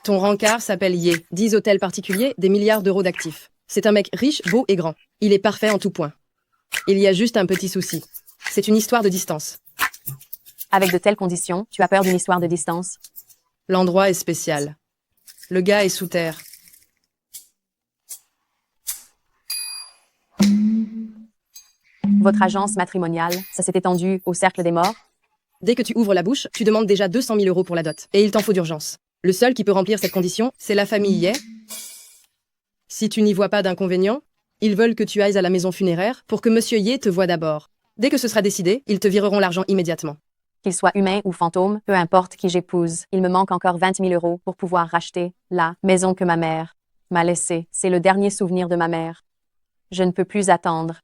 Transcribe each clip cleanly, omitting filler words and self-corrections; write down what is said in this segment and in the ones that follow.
Ton rencard s'appelle Ye. 10 hôtels particuliers, des milliards d'euros d'actifs. C'est un mec riche, beau et grand. Il est parfait en tout point. Il y a juste un petit souci. C'est une histoire de distance. Avec de telles conditions, tu as peur d'une histoire de distance? L'endroit est spécial. Le gars est sous terre. Votre agence matrimoniale, ça s'est étendu au cercle des morts? Dès que tu ouvres la bouche, tu demandes déjà 200 000 euros pour la dot. Et il t'en faut d'urgence. Le seul qui peut remplir cette condition, c'est la famille Ye. Si tu n'y vois pas d'inconvénient, ils veulent que tu ailles à la maison funéraire pour que Monsieur Ye te voie d'abord. Dès que ce sera décidé, ils te vireront l'argent immédiatement. Qu'il soit humain ou fantôme, peu importe qui j'épouse, il me manque encore 20 000 euros pour pouvoir racheter la maison que ma mère m'a laissée. C'est le dernier souvenir de ma mère. Je ne peux plus attendre.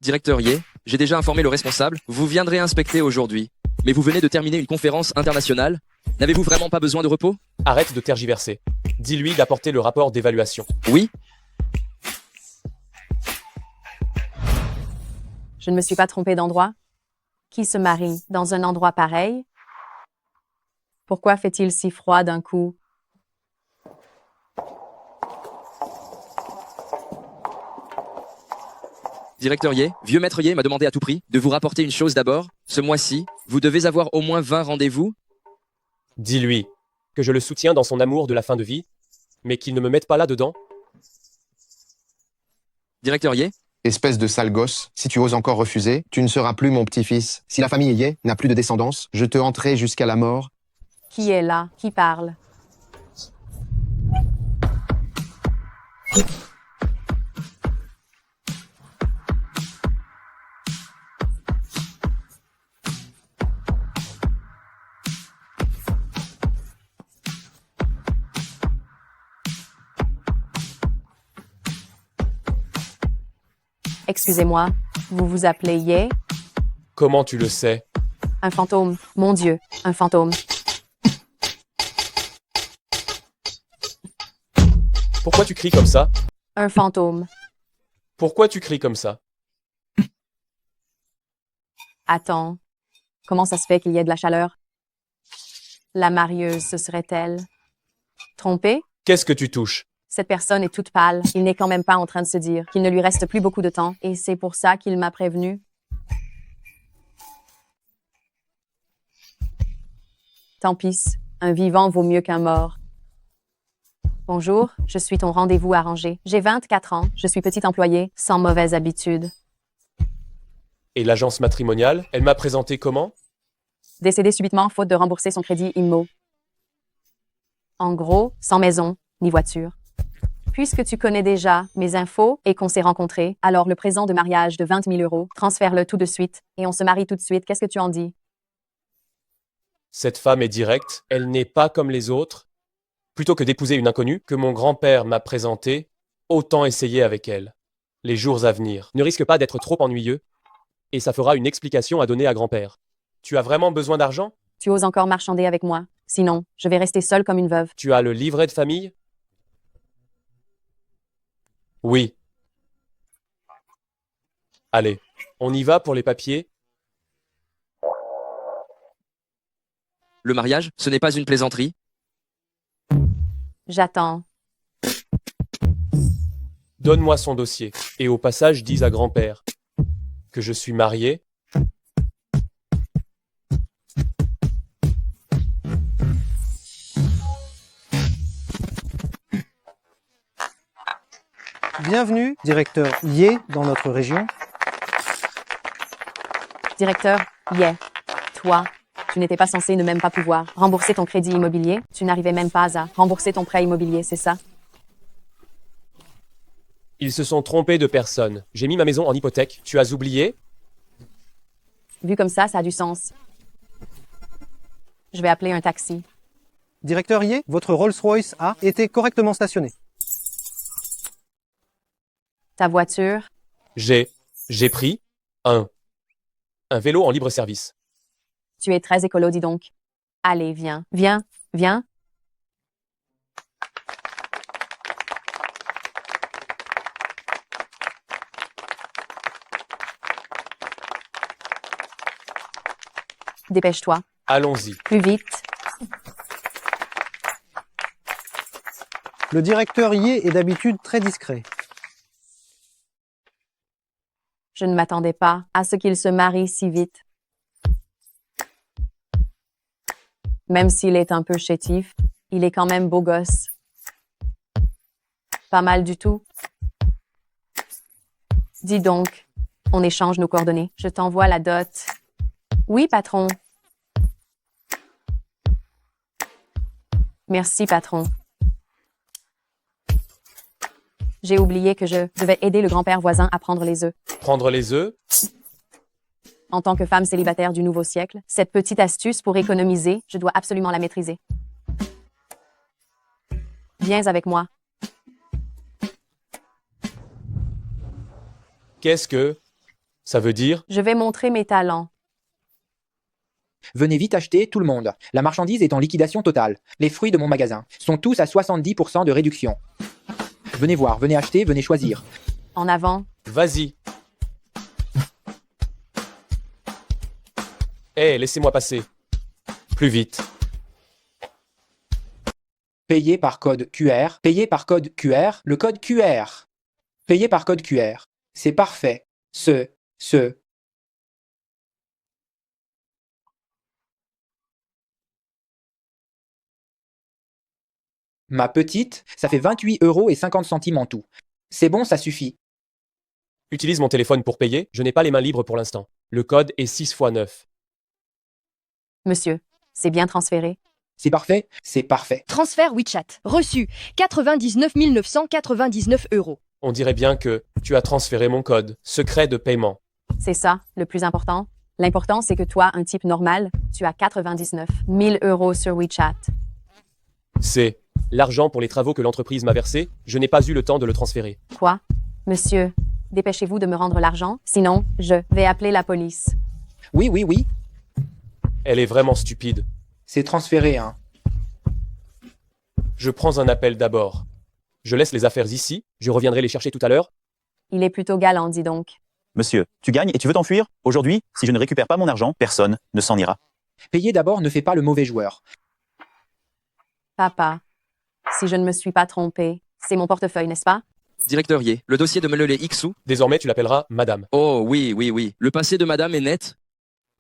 Directeur Ye, j'ai déjà informé le responsable, vous viendrez inspecter aujourd'hui. Mais vous venez de terminer une conférence internationale. N'avez-vous vraiment pas besoin de repos? Arrête de tergiverser. Dis-lui d'apporter le rapport d'évaluation. Oui? Je ne me suis pas trompée d'endroit? Qui se marie dans un endroit pareil? Pourquoi fait-il si froid d'un coup? Directeur Ye, vieux maître Ye m'a demandé à tout prix de vous rapporter une chose d'abord. Ce mois-ci, vous devez avoir au moins 20 rendez-vous. Dis-lui que je le soutiens dans son amour de la fin de vie, mais qu'il ne me mette pas là-dedans. Directeur Ye, Espèce de sale gosse, si tu oses encore refuser, tu ne seras plus mon petit-fils. Si la famille Ye n'a plus de descendance, je te hanterai jusqu'à la mort. Qui est là? Qui parle? Excusez-moi, vous vous appelez Ye? Comment tu le sais? Un fantôme. Mon Dieu, un fantôme. Pourquoi tu cries comme ça? Un fantôme. Pourquoi tu cries comme ça? Attends. Comment ça se fait qu'il y ait de la chaleur? La marieuse se serait-elle trompée? Qu'est-ce que tu touches? Cette personne est toute pâle. Il n'est quand même pas en train de se dire qu'il ne lui reste plus beaucoup de temps, et c'est pour ça qu'il m'a prévenu. Tant pis, un vivant vaut mieux qu'un mort. Bonjour, je suis ton rendez-vous arrangé. J'ai 24 ans, je suis petite employée, sans mauvaise habitude. Et l'agence matrimoniale, elle m'a présenté comment? Décédé subitement faute de rembourser son crédit IMO. En gros, sans maison, ni voiture. Puisque tu connais déjà mes infos et qu'on s'est rencontrés, alors le présent de mariage de 20 000 euros, transfère-le tout de suite et on se marie tout de suite. Qu'est-ce que tu en dis? Cette femme est directe, elle n'est pas comme les autres. Plutôt que d'épouser une inconnue que mon grand-père m'a présentée, autant essayer avec elle. Les jours à venir ne risquent pas d'être trop ennuyeux, et ça fera une explication à donner à grand-père. Tu as vraiment besoin d'argent? Tu oses encore marchander avec moi? Sinon, je vais rester seule comme une veuve. Tu as le livret de famille? Oui. Allez, on y va pour les papiers? le mariage, ce n'est pas une plaisanterie. J'attends. Donne-moi son dossier. Et au passage, dis à grand-père que je suis marié. Bienvenue, directeur Ye, dans notre région. Directeur, yeah. Toi, tu n'étais pas censé ne même pas pouvoir rembourser ton crédit immobilier. Tu n'arrivais même pas à rembourser ton prêt immobilier, c'est ça? Ils se sont trompés de personne. J'ai mis ma maison en hypothèque. Tu as oublié? Vu comme ça a du sens. Je vais appeler un taxi. Directeur Ye, votre Rolls-Royce a été correctement stationné. Ta voiture? J'ai pris un vélo en libre service. Tu es très écolo, dis donc. Allez, viens, viens, viens. Dépêche-toi. Allons-y. Plus vite. Le directeur Ye est d'habitude très discret. Je ne m'attendais pas à ce qu'il se marie si vite. Même s'il est un peu chétif, il est quand même beau gosse. Pas mal du tout. Dis donc, on échange nos coordonnées. Je t'envoie la dot. Oui, patron. Merci, patron. J'ai oublié que je devais aider le grand-père voisin à prendre les œufs. Prendre les œufs? En tant que femme célibataire du nouveau siècle, cette petite astuce pour économiser, je dois absolument la maîtriser. Viens avec moi. Qu'est-ce que ça veut dire? Je vais montrer mes talents. Venez vite acheter, tout le monde. La marchandise est en liquidation totale. Les fruits de mon magasin sont tous à 70% de réduction. Venez voir, venez acheter, venez choisir. En avant. Vas-y. Hé, laissez-moi passer. Plus vite. Payez par code QR. Payez par code QR. Le code QR. Payez par code QR. C'est parfait. Ma petite, ça fait 28,50 € en tout. C'est bon, ça suffit. Utilise mon téléphone pour payer. Je n'ai pas les mains libres pour l'instant. Le code est 6 x 9. Monsieur, c'est bien transféré. C'est parfait, c'est parfait. Transfert WeChat. Reçu. 99 999 €. On dirait bien que tu as transféré mon code secret de paiement. C'est ça, le plus important. L'important, c'est que toi, un type normal, tu as 99 000 € sur WeChat. C'est l'argent pour les travaux que l'entreprise m'a versé. Je n'ai pas eu le temps de le transférer. Quoi? Monsieur, dépêchez-vous de me rendre l'argent, sinon, je vais appeler la police. Oui. Elle est vraiment stupide. C'est transféré, hein. Je prends un appel d'abord. Je laisse les affaires ici. Je reviendrai les chercher tout à l'heure. Il est plutôt galant, dis donc. Monsieur, tu gagnes et tu veux t'enfuir? Aujourd'hui, si je ne récupère pas mon argent, personne ne s'en ira. Payer d'abord ne fait pas le mauvais joueur. Papa, si je ne me suis pas trompée, c'est mon portefeuille, n'est-ce pas? Directeur Ye, le dossier de Melele Xu. Désormais, tu l'appelleras Madame. Oh oui. Le passé de madame est net.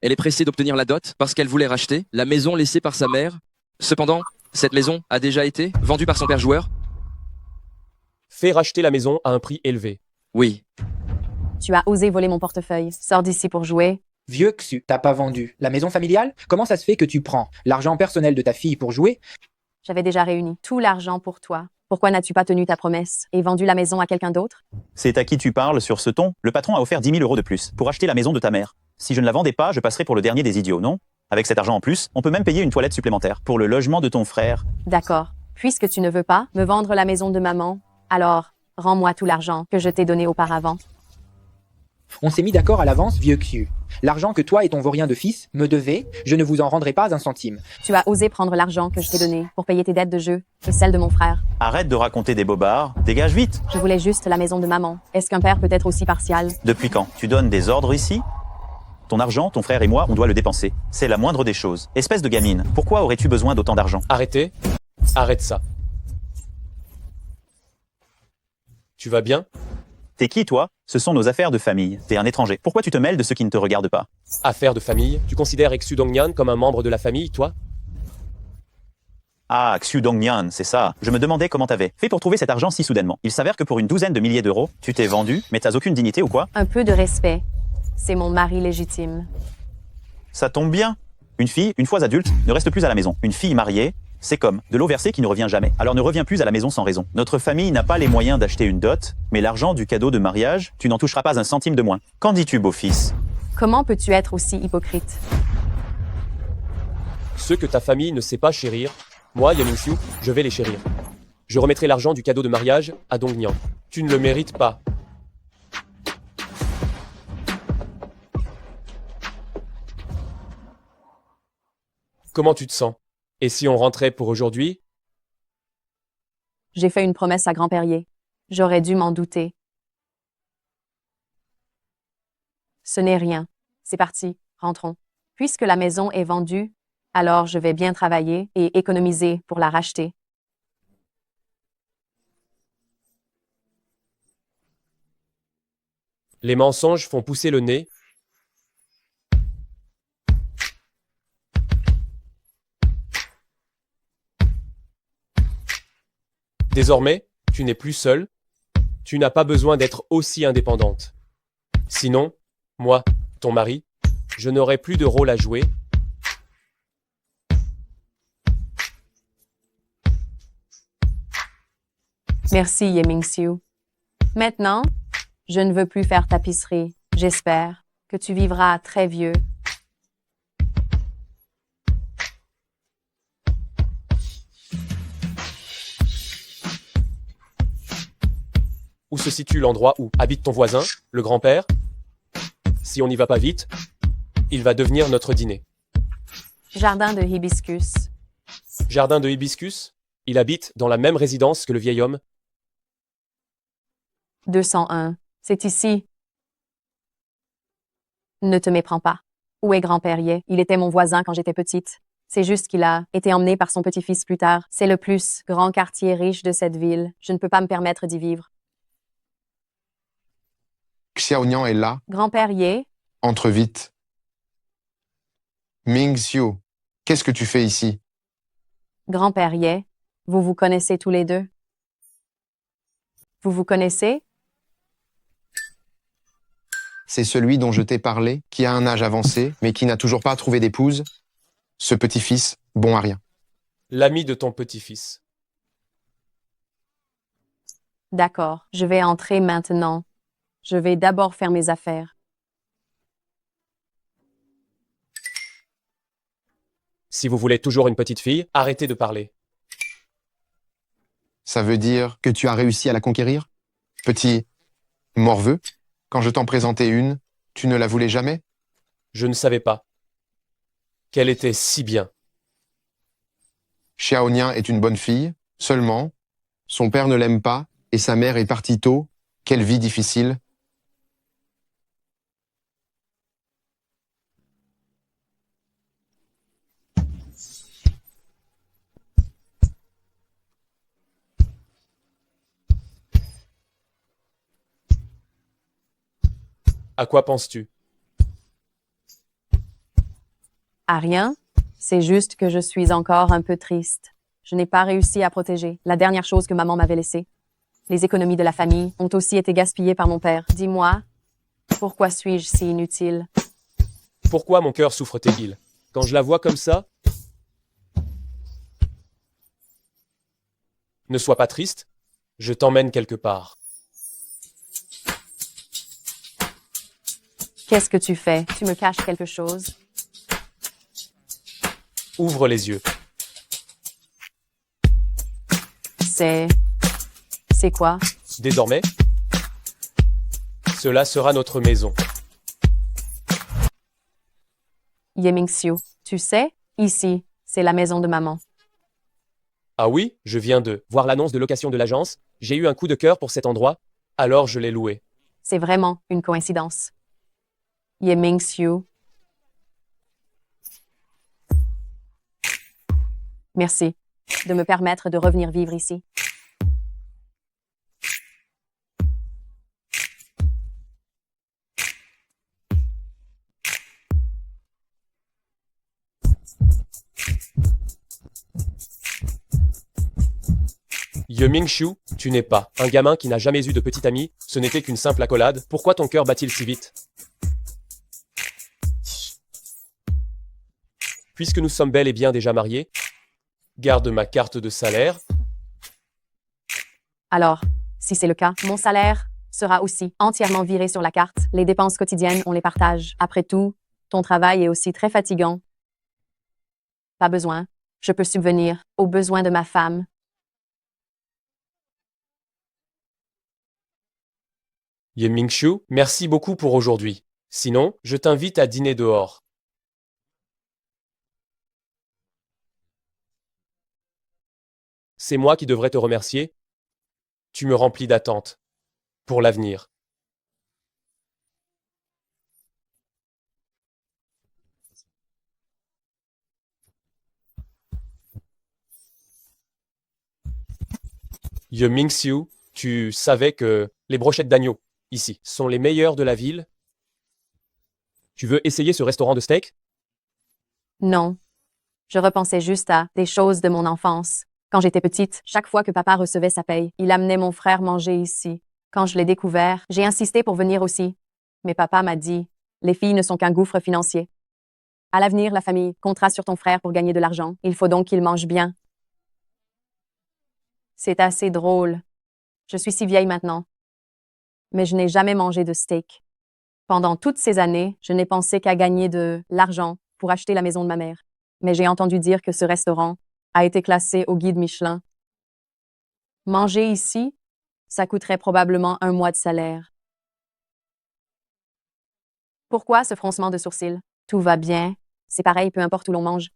Elle est pressée d'obtenir la dot parce qu'elle voulait racheter la maison laissée par sa mère. Cependant, cette maison a déjà été vendue par son père joueur. Fais racheter la maison à un prix élevé. Oui. Tu as osé voler mon portefeuille. Sors d'ici pour jouer. Vieux Xu, t'as pas vendu. La maison familiale? Comment ça se fait que tu prends l'argent personnel de ta fille pour jouer? J'avais déjà réuni tout l'argent pour toi. Pourquoi n'as-tu pas tenu ta promesse et vendu la maison à quelqu'un d'autre? C'est à qui tu parles sur ce ton? Le patron a offert 10 000 € de plus pour acheter la maison de ta mère. Si je ne la vendais pas, je passerais pour le dernier des idiots, non? Avec cet argent en plus, on peut même payer une toilette supplémentaire pour le logement de ton frère. D'accord. Puisque tu ne veux pas me vendre la maison de maman, alors rends-moi tout l'argent que je t'ai donné auparavant. On s'est mis d'accord à l'avance, vieux Xu. L'argent que toi et ton vaurien de fils me devaient, je ne vous en rendrai pas un centime. Tu as osé prendre l'argent que je t'ai donné pour payer tes dettes de jeu et celles de mon frère. Arrête de raconter des bobards, dégage vite. Je voulais juste la maison de maman. Est-ce qu'un père peut être aussi partial? Depuis quand? Tu donnes des ordres ici? Ton argent, ton frère et moi, on doit le dépenser. C'est la moindre des choses. Espèce de gamine, pourquoi aurais-tu besoin d'autant d'argent? Arrêtez. Arrête ça. Tu vas bien? T'es qui, toi? Ce sont nos affaires de famille. T'es un étranger. Pourquoi tu te mêles de ce qui ne te regarde pas? Affaire de famille? Tu considères Xu Dongnian comme un membre de la famille, toi? Ah, Xu Dongnian, c'est ça. Je me demandais comment t'avais fait pour trouver cet argent si soudainement. Il s'avère que pour une douzaine de milliers d'euros, tu t'es vendu, mais t'as aucune dignité ou quoi? Un peu de respect. C'est mon mari légitime. Ça tombe bien. Une fille, une fois adulte, ne reste plus à la maison. Une fille mariée, c'est comme de l'eau versée qui ne revient jamais. Alors ne reviens plus à la maison sans raison. Notre famille n'a pas les moyens d'acheter une dot, mais l'argent du cadeau de mariage, tu n'en toucheras pas un centime de moins. Qu'en dis-tu, beau-fils? Comment peux-tu être aussi hypocrite? Ceux que ta famille ne sait pas chérir, moi, Yaning-Xiu, je vais les chérir. Je remettrai l'argent du cadeau de mariage à Dongnian. Tu ne le mérites pas. Comment tu te sens? Et si on rentrait pour aujourd'hui? J'ai fait une promesse à Grand-Périer. J'aurais dû m'en douter. Ce n'est rien. C'est parti, rentrons. Puisque la maison est vendue, alors je vais bien travailler et économiser pour la racheter. Les mensonges font pousser le nez. Désormais, tu n'es plus seule. Tu n'as pas besoin d'être aussi indépendante. Sinon, moi, ton mari, je n'aurai plus de rôle à jouer. Merci, Yeming-Siu. Maintenant, je ne veux plus faire tapisserie. J'espère que tu vivras très vieux. Où se situe l'endroit où habite ton voisin, le grand-père? Si on n'y va pas vite, il va devenir notre dîner. Jardin de hibiscus. Jardin de hibiscus? Il habite dans la même résidence que le vieil homme. 201. C'est ici. Ne te méprends pas. Où est grand-père Ye? Il était mon voisin quand j'étais petite. C'est juste qu'il a été emmené par son petit-fils plus tard. C'est le plus grand quartier riche de cette ville. Je ne peux pas me permettre d'y vivre. Xiaonian est là, Grand-père Ye, entre vite. Ming Xiu, qu'est-ce que tu fais ici? grand-père Ye, vous vous connaissez tous les deux? Vous vous connaissez? C'est celui dont je t'ai parlé, qui a un âge avancé, mais qui n'a toujours pas trouvé d'épouse. Ce petit-fils, bon à rien. L'ami de ton petit-fils. D'accord, je vais entrer maintenant. Je vais d'abord faire mes affaires. Si vous voulez toujours une petite fille, arrêtez de parler. Ça veut dire que tu as réussi à la conquérir? Petit morveux, quand je t'en présentais une, tu ne la voulais jamais? Je ne savais pas qu'elle était si bien. Xiaonian est une bonne fille, seulement, son père ne l'aime pas et sa mère est partie tôt. Quelle vie difficile. À quoi penses-tu? À rien, c'est juste que je suis encore un peu triste. Je n'ai pas réussi à protéger la dernière chose que maman m'avait laissée. Les économies de la famille ont aussi été gaspillées par mon père. Dis-moi, pourquoi suis-je si inutile? Pourquoi mon cœur souffre-t-il? Quand je la vois comme ça? Ne sois pas triste, je t'emmène quelque part. Qu'est-ce que tu fais? Tu me caches quelque chose? Ouvre les yeux. C'est quoi? Désormais, cela sera notre maison. Yeming-Siu, tu sais, ici, c'est la maison de maman. Ah oui, je viens de voir l'annonce de location de l'agence. J'ai eu un coup de cœur pour cet endroit, alors je l'ai loué. C'est vraiment une coïncidence. Yeming-Siu. Merci de me permettre de revenir vivre ici. Ye Ming-Shu, tu n'es pas un gamin qui n'a jamais eu de petit ami, ce n'était qu'une simple accolade. Pourquoi ton cœur bat-il si vite? Puisque nous sommes bel et bien déjà mariés, garde ma carte de salaire. Alors, si c'est le cas, mon salaire sera aussi entièrement viré sur la carte. Les dépenses quotidiennes, on les partage. Après tout, ton travail est aussi très fatigant. Pas besoin. Je peux subvenir aux besoins de ma femme. Ye Ming-Shu, merci beaucoup pour aujourd'hui. Sinon, je t'invite à dîner dehors. C'est moi qui devrais te remercier. Tu me remplis d'attentes pour l'avenir. Ye Mingxiu, tu savais que les brochettes d'agneau, ici, sont les meilleures de la ville? Tu veux essayer ce restaurant de steak? Non. Je repensais juste à des choses de mon enfance. Quand j'étais petite, chaque fois que papa recevait sa paye, il amenait mon frère manger ici. Quand je l'ai découvert, j'ai insisté pour venir aussi. Mais papa m'a dit, les filles ne sont qu'un gouffre financier. À l'avenir, la famille comptera sur ton frère pour gagner de l'argent. Il faut donc qu'il mange bien. C'est assez drôle. Je suis si vieille maintenant. Mais je n'ai jamais mangé de steak. Pendant toutes ces années, je n'ai pensé qu'à gagner de l'argent pour acheter la maison de ma mère. Mais j'ai entendu dire que ce restaurant a été classé au guide Michelin. Manger ici, ça coûterait probablement 1 mois de salaire. Pourquoi ce froncement de sourcils? Tout va bien. C'est pareil, peu importe où l'on mange.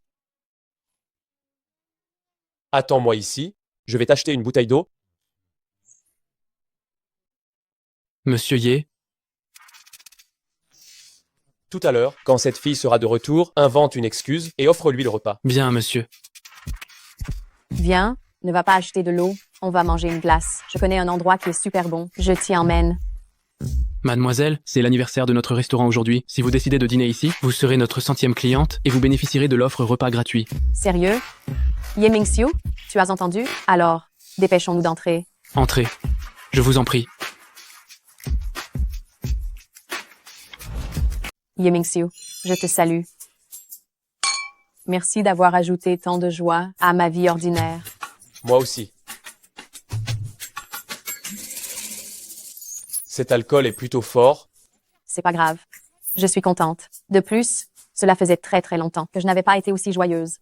Attends-moi ici, je vais t'acheter une bouteille d'eau. Monsieur Ye, Tout à l'heure, quand cette fille sera de retour, invente une excuse et offre-lui le repas. bien, monsieur. Viens, ne va pas acheter de l'eau. On va manger une glace. Je connais un endroit qui est super bon. Je t'y emmène. Mademoiselle, c'est l'anniversaire de notre restaurant aujourd'hui. Si vous décidez de dîner ici, vous serez notre 100e cliente et vous bénéficierez de l'offre repas gratuit. Sérieux? Ye Mingxiu, tu as entendu? Alors, dépêchons-nous d'entrer. Entrez. Je vous en prie. Ye Mingxiu, je te salue. Merci d'avoir ajouté tant de joie à ma vie ordinaire. Moi aussi. Cet alcool est plutôt fort. C'est pas grave. Je suis contente. De plus, cela faisait très très longtemps que je n'avais pas été aussi joyeuse.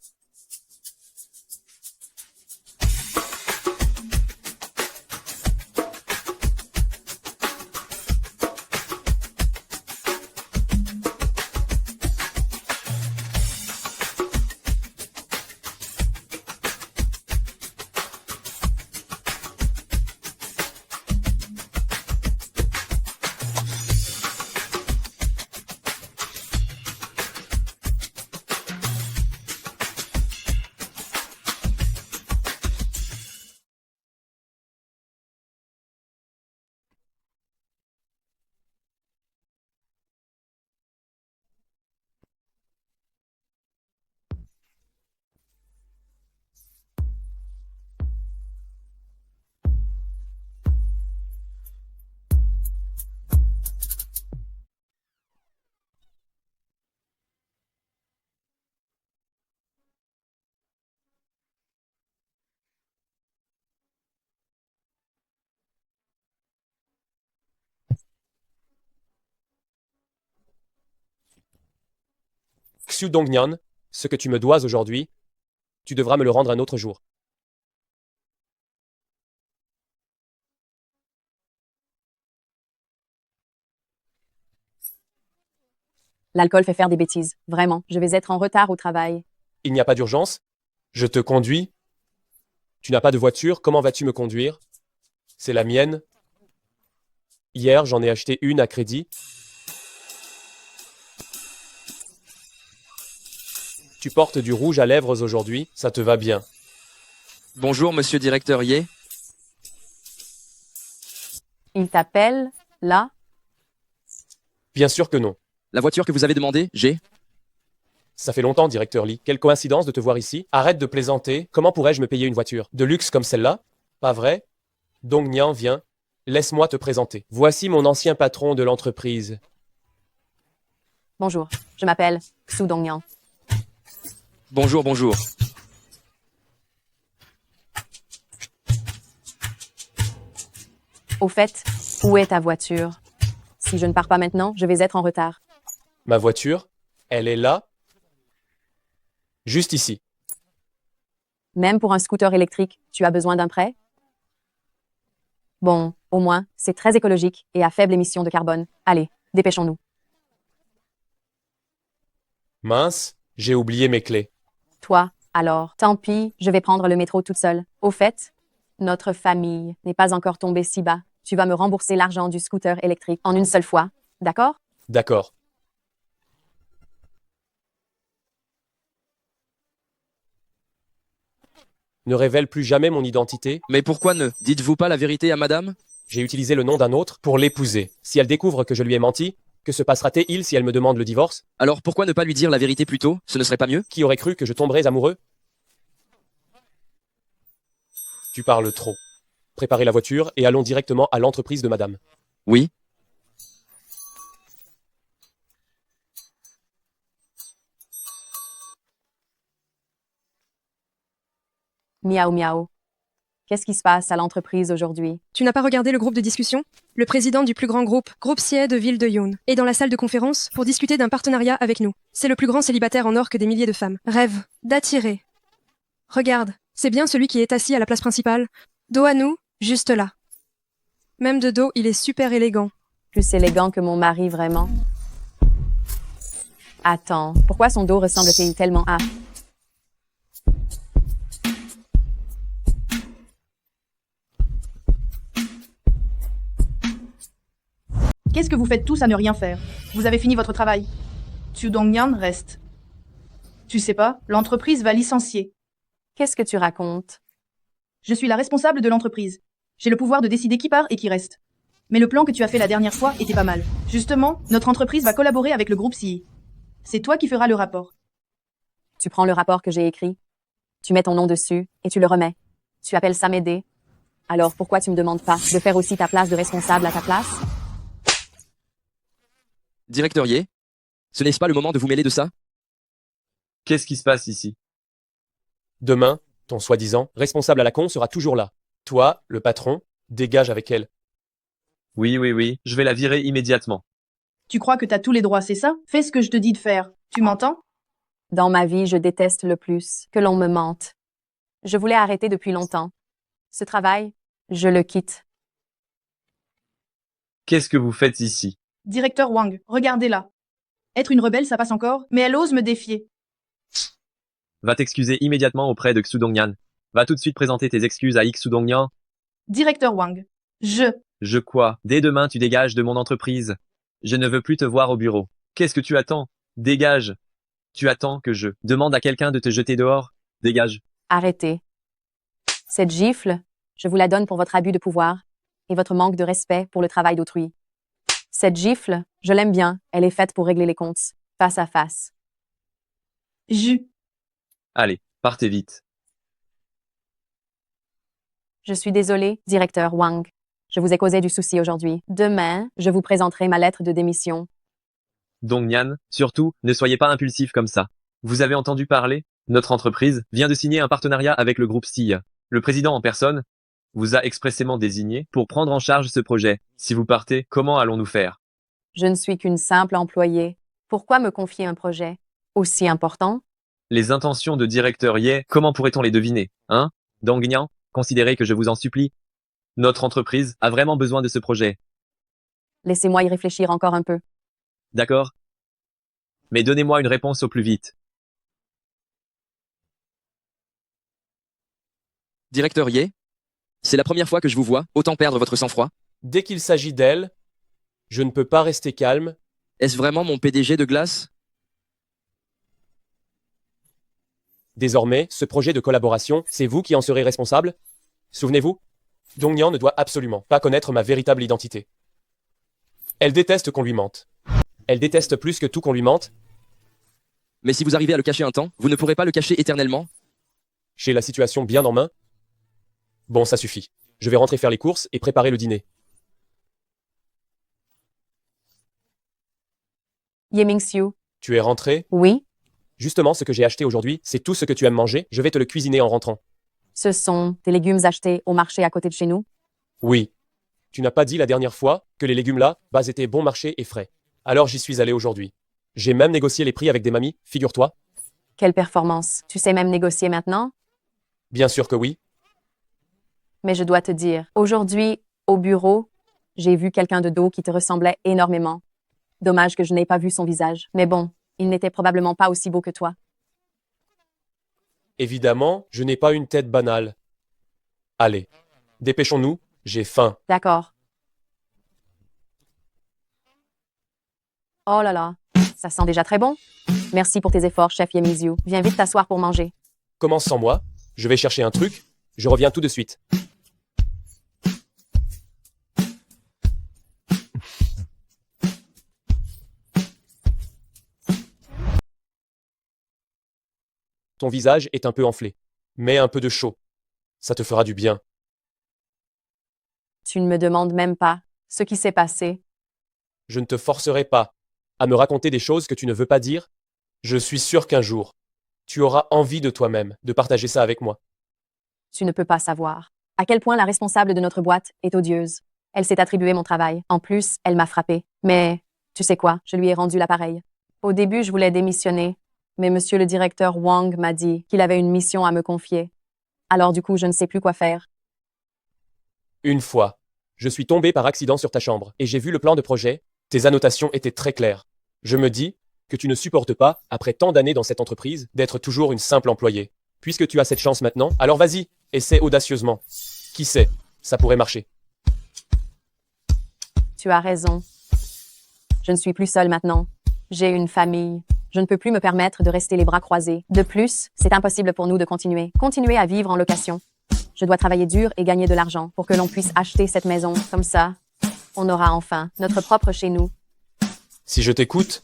Xiu Dongnian, ce que tu me dois aujourd'hui, tu devras me le rendre un autre jour. L'alcool fait faire des bêtises. Vraiment, je vais être en retard au travail. Il n'y a pas d'urgence? Je te conduis? Tu n'as pas de voiture, comment vas-tu me conduire? C'est la mienne. Hier, j'en ai acheté une à crédit. Tu portes du rouge à lèvres aujourd'hui, ça te va bien. Bonjour, monsieur directeur Ye. Il t'appelle, là? Bien sûr que non. La voiture que vous avez demandée, j'ai. Ça fait longtemps, directeur Lee. Quelle coïncidence de te voir ici. Arrête de plaisanter. Comment pourrais-je me payer une voiture de luxe comme celle-là? Pas vrai? Dong Nian, viens. Laisse-moi te présenter. Voici mon ancien patron de l'entreprise. Bonjour, je m'appelle Xu Dongnian. Bonjour, bonjour. Au fait, où est ta voiture? Si je ne pars pas maintenant, je vais être en retard. Ma voiture, elle est là. Juste ici. Même pour un scooter électrique, tu as besoin d'un prêt? Bon, au moins, c'est très écologique et à faible émission de carbone. Allez, dépêchons-nous. Mince, j'ai oublié mes clés. Toi, alors, tant pis, je vais prendre le métro toute seule. Au fait, notre famille n'est pas encore tombée si bas. Tu vas me rembourser l'argent du scooter électrique en une seule fois, d'accord? D'accord. Ne révèle plus jamais mon identité. Mais pourquoi ne dites-vous pas la vérité à madame? J'ai utilisé le nom d'un autre pour l'épouser. Si elle découvre que je lui ai menti, que se passera-t-il si elle me demande le divorce? Alors pourquoi ne pas lui dire la vérité plus tôt? Ce ne serait pas mieux? Qui aurait cru que je tomberais amoureux? Tu parles trop. Préparez la voiture et allons directement à l'entreprise de madame. Oui. Miaou miaou. Qu'est-ce qui se passe à l'entreprise aujourd'hui? Tu n'as pas regardé le groupe de discussion? Le président du plus grand groupe CIE de ville de Yoon, est dans la salle de conférence pour discuter d'un partenariat avec nous. C'est le plus grand célibataire en or que des milliers de femmes rêvent d'attirer. Regarde, c'est bien celui qui est assis à la place principale. Dos à nous, juste là. Même de dos, il est super élégant. Plus élégant que mon mari, vraiment. Attends, pourquoi son dos ressemble-t-il tellement à... Qu'est-ce que vous faites tous à ne rien faire? Vous avez fini votre travail. Chu Dong-nyan reste. Tu sais pas, l'entreprise va licencier. Qu'est-ce que tu racontes? Je suis la responsable de l'entreprise. J'ai le pouvoir de décider qui part et qui reste. Mais le plan que tu as fait la dernière fois était pas mal. Justement, notre entreprise va collaborer avec le groupe CIE. C'est toi qui feras le rapport. Tu prends le rapport que j'ai écrit, tu mets ton nom dessus et tu le remets. Tu appelles ça m'aider. Alors pourquoi tu me demandes pas de faire aussi ta place de responsable à ta place? Directeur Ye, ce n'est pas le moment de vous mêler de ça? Qu'est-ce qui se passe ici? Demain, ton soi-disant responsable à la con sera toujours là. Toi, le patron, dégage avec elle. Oui, je vais la virer immédiatement. Tu crois que t'as tous les droits, c'est ça? Fais ce que je te dis de faire. Tu m'entends? Dans ma vie, je déteste le plus que l'on me mente. Je voulais arrêter depuis longtemps. Ce travail, je le quitte. Qu'est-ce que vous faites ici? Directeur Wang, regardez-la. Être une rebelle, ça passe encore, mais elle ose me défier. Va t'excuser immédiatement auprès de Xu Dongnian. Va tout de suite présenter tes excuses à Xu Dongnian. Directeur Wang, Je quoi? Dès demain, tu dégages de mon entreprise. Je ne veux plus te voir au bureau. Qu'est-ce que tu attends? Dégage. Tu attends que je demande à quelqu'un de te jeter dehors? Dégage. Arrêtez. Cette gifle, je vous la donne pour votre abus de pouvoir et votre manque de respect pour le travail d'autrui. Cette gifle, je l'aime bien, elle est faite pour régler les comptes, face à face. Allez, partez vite. Je suis désolée, directeur Wang. Je vous ai causé du souci aujourd'hui. Demain, je vous présenterai ma lettre de démission. Dongnian, surtout, ne soyez pas impulsif comme ça. Vous avez entendu parler? Notre entreprise vient de signer un partenariat avec le groupe CIE. Le président en personne vous a expressément désigné pour prendre en charge ce projet. Si vous partez, comment allons-nous faire? Je ne suis qu'une simple employée. Pourquoi me confier un projet aussi important? Les intentions de directeur Ye, comment pourrait-on les deviner, hein? Dongnian, considérez que je vous en supplie. Notre entreprise a vraiment besoin de ce projet. Laissez-moi y réfléchir encore un peu. D'accord? Mais donnez-moi une réponse au plus vite. Directeur Ye, c'est la première fois que je vous vois, autant perdre votre sang-froid. Dès qu'il s'agit d'elle, je ne peux pas rester calme. Est-ce vraiment mon PDG de glace? Désormais, ce projet de collaboration, c'est vous qui en serez responsable? Souvenez-vous, Dongnian ne doit absolument pas connaître ma véritable identité. Elle déteste qu'on lui mente. Elle déteste plus que tout qu'on lui mente. Mais si vous arrivez à le cacher un temps, vous ne pourrez pas le cacher éternellement? J'ai la situation bien en main. Bon, ça suffit. Je vais rentrer faire les courses et préparer le dîner. Ye Ming-Xiu. Tu es rentré? Oui? Justement, ce que j'ai acheté aujourd'hui, c'est tout ce que tu aimes manger. Je vais te le cuisiner en rentrant. Ce sont des légumes achetés au marché à côté de chez nous? Oui. Tu n'as pas dit la dernière fois que les légumes là, étaient bon marché et frais. Alors j'y suis allé aujourd'hui. J'ai même négocié les prix avec des mamies, figure-toi. Quelle performance! Tu sais même négocier maintenant? Bien sûr que oui. Mais je dois te dire, aujourd'hui, au bureau, j'ai vu quelqu'un de dos qui te ressemblait énormément. Dommage que je n'ai pas vu son visage. Mais bon, il n'était probablement pas aussi beau que toi. Évidemment, je n'ai pas une tête banale. Allez, dépêchons-nous, j'ai faim. D'accord. Oh là là, ça sent déjà très bon. Merci pour tes efforts, chef Ye Ming-Xiu. Viens vite t'asseoir pour manger. Commence sans moi. Je vais chercher un truc, je reviens tout de suite. Ton visage est un peu enflé. Mets un peu de chaud. Ça te fera du bien. Tu ne me demandes même pas ce qui s'est passé. Je ne te forcerai pas à me raconter des choses que tu ne veux pas dire. Je suis sûr qu'un jour, tu auras envie de toi-même de partager ça avec moi. Tu ne peux pas savoir à quel point la responsable de notre boîte est odieuse. Elle s'est attribuée mon travail. En plus, elle m'a frappé. Mais, tu sais quoi, je lui ai rendu l'appareil. Au début, je voulais démissionner, mais monsieur le directeur Wang m'a dit qu'il avait une mission à me confier. Alors du coup, je ne sais plus quoi faire. Une fois, je suis tombé par accident sur ta chambre et j'ai vu le plan de projet. Tes annotations étaient très claires. Je me dis que tu ne supportes pas, après tant d'années dans cette entreprise, d'être toujours une simple employée. Puisque tu as cette chance maintenant, alors vas-y, essaie audacieusement. Qui sait, ça pourrait marcher. Tu as raison. Je ne suis plus seule maintenant. J'ai une famille. Je ne peux plus me permettre de rester les bras croisés. De plus, c'est impossible pour nous de continuer à vivre en location. Je dois travailler dur et gagner de l'argent pour que l'on puisse acheter cette maison. Comme ça, on aura enfin notre propre chez nous. Si je t'écoute,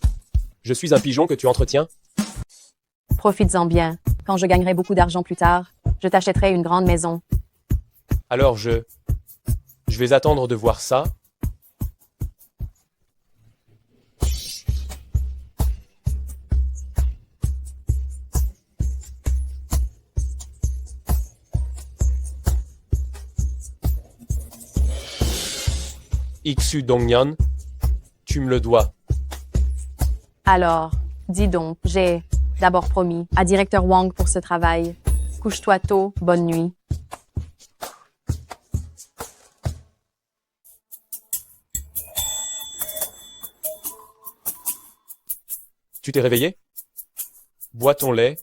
je suis un pigeon que tu entretiens. Profites-en bien. Quand je gagnerai beaucoup d'argent plus tard, je t'achèterai une grande maison. Alors je vais attendre de voir ça. Iksu Dongnyan, tu me le dois. Alors, dis donc, j'ai d'abord promis à directeur Wang pour ce travail. Couche-toi tôt, bonne nuit. Tu t'es réveillé? Bois ton lait.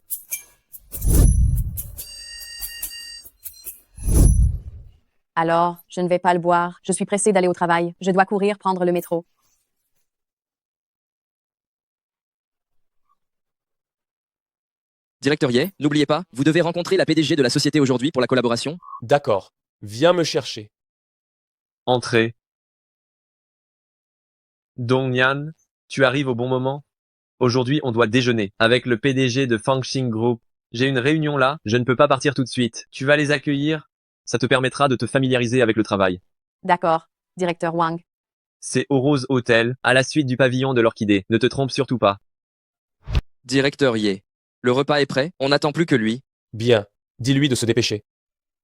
Alors, je ne vais pas le boire. Je suis pressée d'aller au travail. Je dois courir prendre le métro. Directeur Ye, n'oubliez pas, vous devez rencontrer la PDG de la société aujourd'hui pour la collaboration. D'accord. Viens me chercher. Entrez. Dongnyan, tu arrives au bon moment. Aujourd'hui, on doit déjeuner avec le PDG de Fangxing Group. J'ai une réunion là, je ne peux pas partir tout de suite. Tu vas les accueillir. Ça te permettra de te familiariser avec le travail. D'accord, directeur Wang. C'est au Rose Hotel, à la suite du pavillon de l'Orchidée. Ne te trompe surtout pas. Directeur Ye, le repas est prêt, on n'attend plus que lui. Bien. Dis-lui de se dépêcher.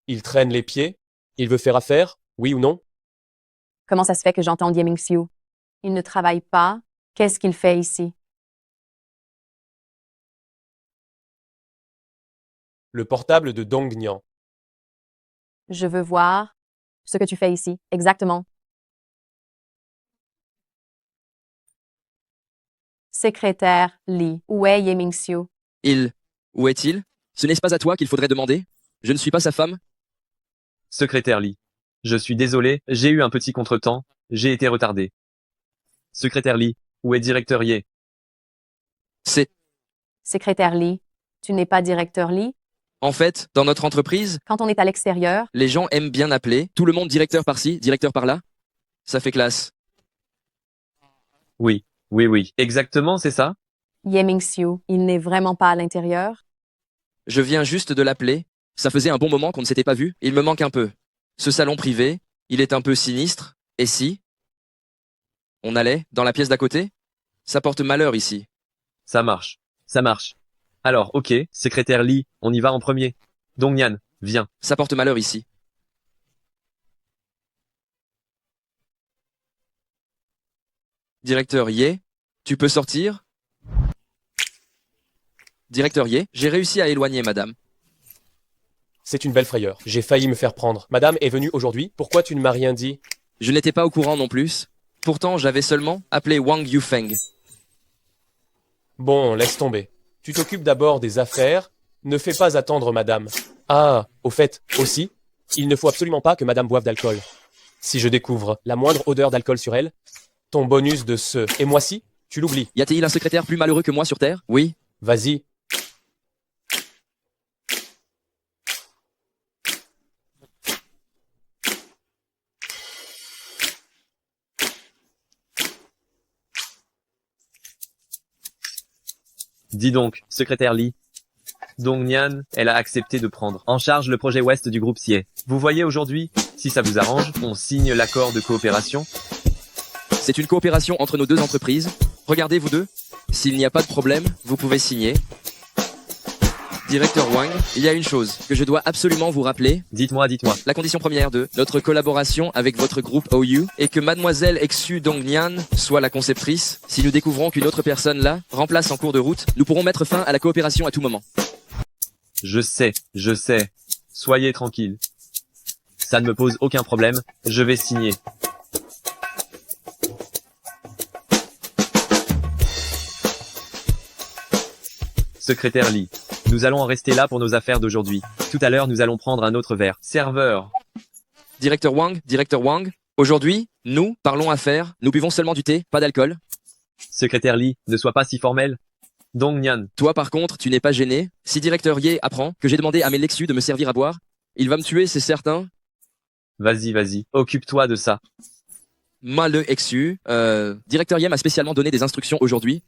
Il traîne les pieds. Il veut faire affaire, oui ou non? Comment ça se fait que j'entends Ye Mingxiu? Il ne travaille pas. Qu'est-ce qu'il fait ici? Le portable de Dongnyan. Je veux voir ce que tu fais ici, exactement. Secrétaire Li, où est Ye Mingxiu? Où est-il? Ce n'est pas à toi qu'il faudrait demander? Je ne suis pas sa femme? Secrétaire Li. Je suis désolé, j'ai eu un petit contretemps, j'ai été retardé. Secrétaire Li, où est directeur Ye? Secrétaire Li, tu n'es pas directeur Li? En fait, dans notre entreprise, Quand on est à l'extérieur, les gens aiment bien appeler tout le monde directeur par-ci, directeur par-là. Ça fait classe. Oui, exactement, c'est ça? Ye Mingxiu, il n'est vraiment pas à l'intérieur? Je viens juste de l'appeler. Ça faisait un bon moment qu'on ne s'était pas vu. Il me manque un peu. Ce salon privé, il est un peu sinistre. Et si on allait dans la pièce d'à côté? Ça porte malheur ici. Ça marche. Alors, ok, secrétaire Li, on y va en premier. Dongnyan, viens. Ça porte malheur ici. Directeur Ye, tu peux sortir? Directeur Ye, j'ai réussi à éloigner madame. C'est une belle frayeur. J'ai failli me faire prendre. Madame est venue aujourd'hui. Pourquoi tu ne m'as rien dit? Je n'étais pas au courant non plus. Pourtant, j'avais seulement appelé Wang Yufeng. Bon, laisse tomber. Tu t'occupes d'abord des affaires. Ne fais pas attendre madame. Ah, au fait, aussi, il ne faut absolument pas que madame boive d'alcool. Si je découvre la moindre odeur d'alcool sur elle, ton bonus de ce et moi-ci, tu l'oublies. Y a-t-il un secrétaire plus malheureux que moi sur Terre? Oui. Vas-y. Dis donc, secrétaire Lee. Dong Nian, elle a accepté de prendre en charge le projet Ouest du groupe CIE. Vous voyez aujourd'hui, si ça vous arrange, on signe l'accord de coopération. C'est une coopération entre nos deux entreprises. Regardez vous deux. S'il n'y a pas de problème, vous pouvez signer. Directeur Wang, il y a une chose que je dois absolument vous rappeler. Dites-moi. La condition première de notre collaboration avec votre groupe OU est que Mademoiselle Exu Dong Nian soit la conceptrice. Si nous découvrons qu'une autre personne là remplace en cours de route, nous pourrons mettre fin à la coopération à tout moment. Je sais. Soyez tranquille. Ça ne me pose aucun problème, je vais signer. Secrétaire Lee, nous allons en rester là pour nos affaires d'aujourd'hui. Tout à l'heure, nous allons prendre un autre verre. Serveur. Directeur Wang, aujourd'hui, nous parlons affaires, nous buvons seulement du thé, pas d'alcool. Secrétaire Lee, ne sois pas si formel. Dong Nian. Toi par contre, tu n'es pas gêné. Si directeur Ye apprend que j'ai demandé à mes Lexus de me servir à boire, il va me tuer, c'est certain. Vas-y, occupe-toi de ça. Le Exu, directeur Ye m'a spécialement donné des instructions aujourd'hui.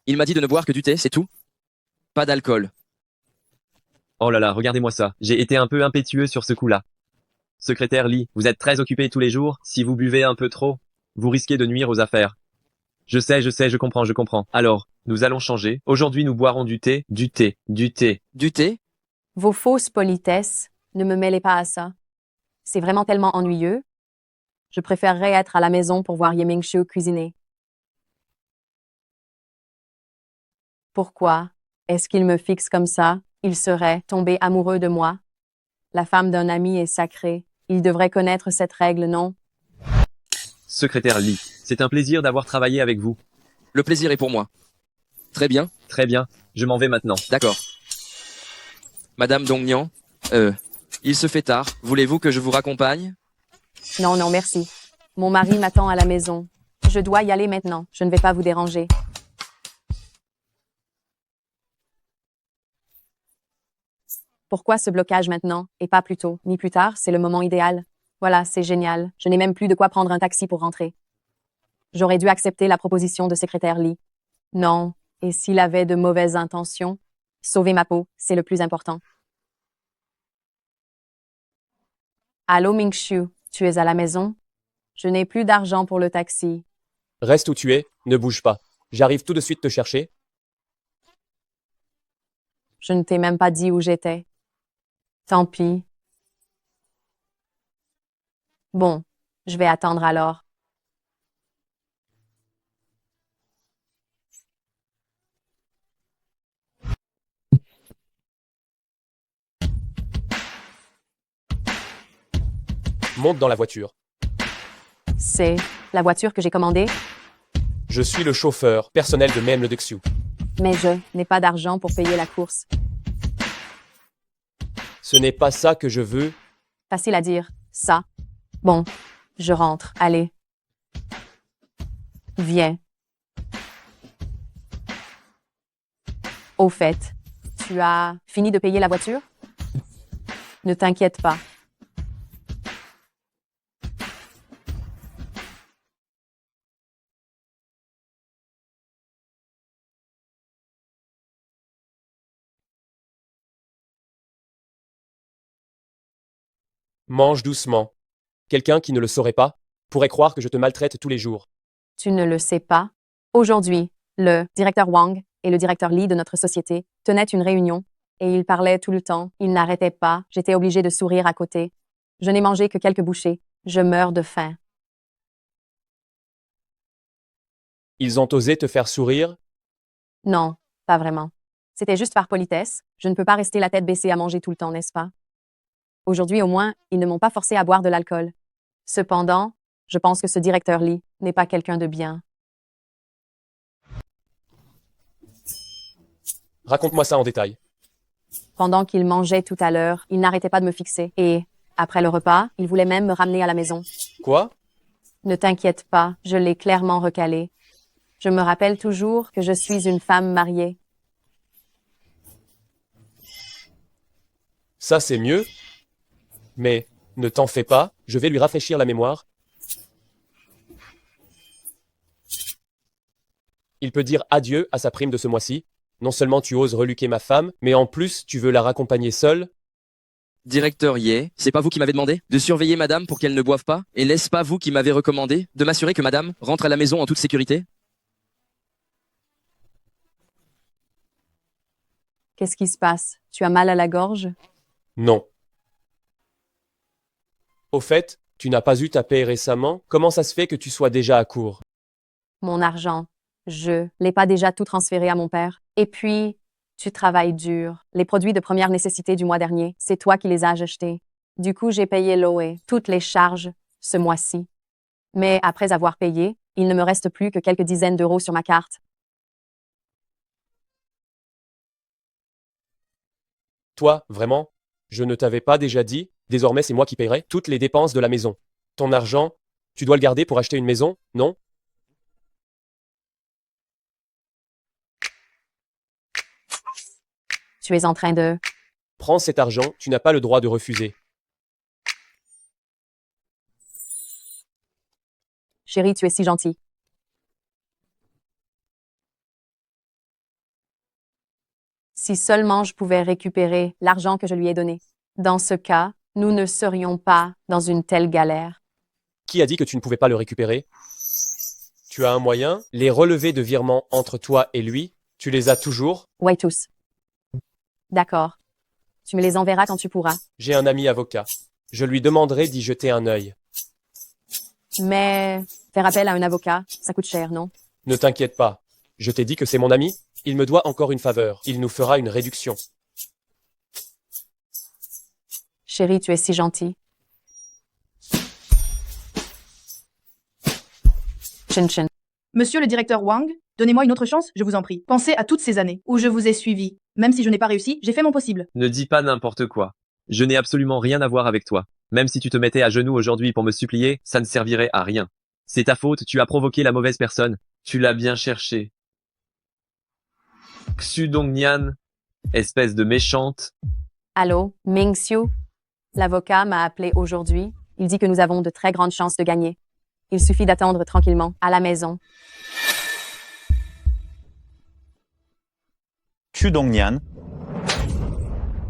Il m'a dit de ne boire que du thé, c'est tout. Pas d'alcool. Oh là là, regardez-moi ça. J'ai été un peu impétueux sur ce coup-là. Secrétaire Lee, vous êtes très occupé tous les jours. Si vous buvez un peu trop, vous risquez de nuire aux affaires. Je sais, je comprends. Alors, nous allons changer. Aujourd'hui, nous boirons du thé. Du thé. Vos fausses politesses, ne me mêlez pas à ça. C'est vraiment tellement ennuyeux. Je préférerais être à la maison pour voir Ye Mingxiu cuisiner. Pourquoi est-ce qu'il me fixe comme ça? Il serait tombé amoureux de moi. La femme d'un ami est sacrée. Il devrait connaître cette règle, non? Secrétaire Lee, c'est un plaisir d'avoir travaillé avec vous. Le plaisir est pour moi. Très bien. Je m'en vais maintenant. D'accord. Madame Dong Nian, il se fait tard. Voulez-vous que je vous raccompagne? Non, merci. Mon mari m'attend à la maison. Je dois y aller maintenant. Je ne vais pas vous déranger. Pourquoi ce blocage maintenant, et pas plus tôt, ni plus tard? C'est le moment idéal. Voilà, c'est génial. Je n'ai même plus de quoi prendre un taxi pour rentrer. J'aurais dû accepter la proposition de secrétaire Lee. Non, et s'il avait de mauvaises intentions? Sauver ma peau, c'est le plus important. Allô Mingxiu, tu es à la maison? Je n'ai plus d'argent pour le taxi. Reste où tu es, ne bouge pas. J'arrive tout de suite te chercher. Je ne t'ai même pas dit où j'étais. Tant pis. Bon, je vais attendre alors. Monte dans la voiture. C'est la voiture que j'ai commandée, Je suis le chauffeur personnel de Mem Le Dexiu. mais je n'ai pas d'argent pour payer la course. Ce n'est pas ça que je veux. Facile à dire, ça. Bon, je rentre. Allez. Viens. Au fait, tu as fini de payer la voiture? Ne t'inquiète pas. Mange doucement. Quelqu'un qui ne le saurait pas pourrait croire que je te maltraite tous les jours. Tu ne le sais pas. Aujourd'hui, le directeur Wang et le directeur Lee de notre société tenaient une réunion et ils parlaient tout le temps. Ils n'arrêtaient pas. J'étais obligée de sourire à côté. Je n'ai mangé que quelques bouchées. Je meurs de faim. Ils ont osé te faire sourire? Non, pas vraiment. C'était juste par politesse. Je ne peux pas rester la tête baissée à manger tout le temps, n'est-ce pas? Aujourd'hui, au moins, ils ne m'ont pas forcé à boire de l'alcool. Cependant, je pense que ce directeur Lee n'est pas quelqu'un de bien. Raconte-moi ça en détail. Pendant qu'il mangeait tout à l'heure, il n'arrêtait pas de me fixer. Et, après le repas, il voulait même me ramener à la maison. Quoi? Ne t'inquiète pas, je l'ai clairement recalé. Je me rappelle toujours que je suis une femme mariée. Ça, c'est mieux. Mais ne t'en fais pas, je vais lui rafraîchir la mémoire. Il peut dire adieu à sa prime de ce mois-ci, Non seulement tu oses reluquer ma femme, mais en plus tu veux la raccompagner seule. Directeur Ye, c'est pas vous qui m'avez demandé de surveiller madame pour qu'elle ne boive pas? Et n'est-ce pas vous qui m'avez recommandé de m'assurer que madame rentre à la maison en toute sécurité? Qu'est-ce qui se passe? Tu as mal à la gorge? Non. Au fait, tu n'as pas eu ta paie récemment? Comment ça se fait que tu sois déjà à court? Mon argent, je l'ai pas déjà tout transféré à mon père. Et puis, tu travailles dur. Les produits de première nécessité du mois dernier, c'est toi qui les as achetés. Du coup, j'ai payé l'eau et toutes les charges ce mois-ci. Mais après avoir payé, il ne me reste plus que quelques dizaines d'euros sur ma carte. Toi, vraiment? Je ne t'avais pas déjà dit? Désormais, c'est moi qui paierai toutes les dépenses de la maison. Ton argent, tu dois le garder pour acheter une maison, non? Tu es en train de... Prends cet argent, tu n'as pas le droit de refuser. Chérie, tu es si gentil. Si seulement je pouvais récupérer l'argent que je lui ai donné. Dans ce cas, nous ne serions pas dans une telle galère. Qui a dit que tu ne pouvais pas le récupérer? Tu as un moyen? Les relevés de virement entre toi et lui, tu les as toujours? Ouais, tous. D'accord. Tu me les enverras quand tu pourras. J'ai un ami avocat. Je lui demanderai d'y jeter un œil. Mais faire appel à un avocat, ça coûte cher, non? Ne t'inquiète pas. Je t'ai dit que c'est mon ami. Il me doit encore une faveur. Il nous fera une réduction. Chérie, tu es si gentil. Chin chin. Monsieur le directeur Wang, donnez-moi une autre chance, je vous en prie. Pensez à toutes ces années où je vous ai suivi. Même si je n'ai pas réussi, j'ai fait mon possible. Ne dis pas n'importe quoi. Je n'ai absolument rien à voir avec toi. Même si tu te mettais à genoux aujourd'hui pour me supplier, ça ne servirait à rien. C'est ta faute, tu as provoqué la mauvaise personne. Tu l'as bien cherché. Xu Dongnian, espèce de méchante. Allô, Ming Xiu? L'avocat m'a appelé aujourd'hui. Il dit que nous avons de très grandes chances de gagner. Il suffit d'attendre tranquillement à la maison. Xu Dongnian,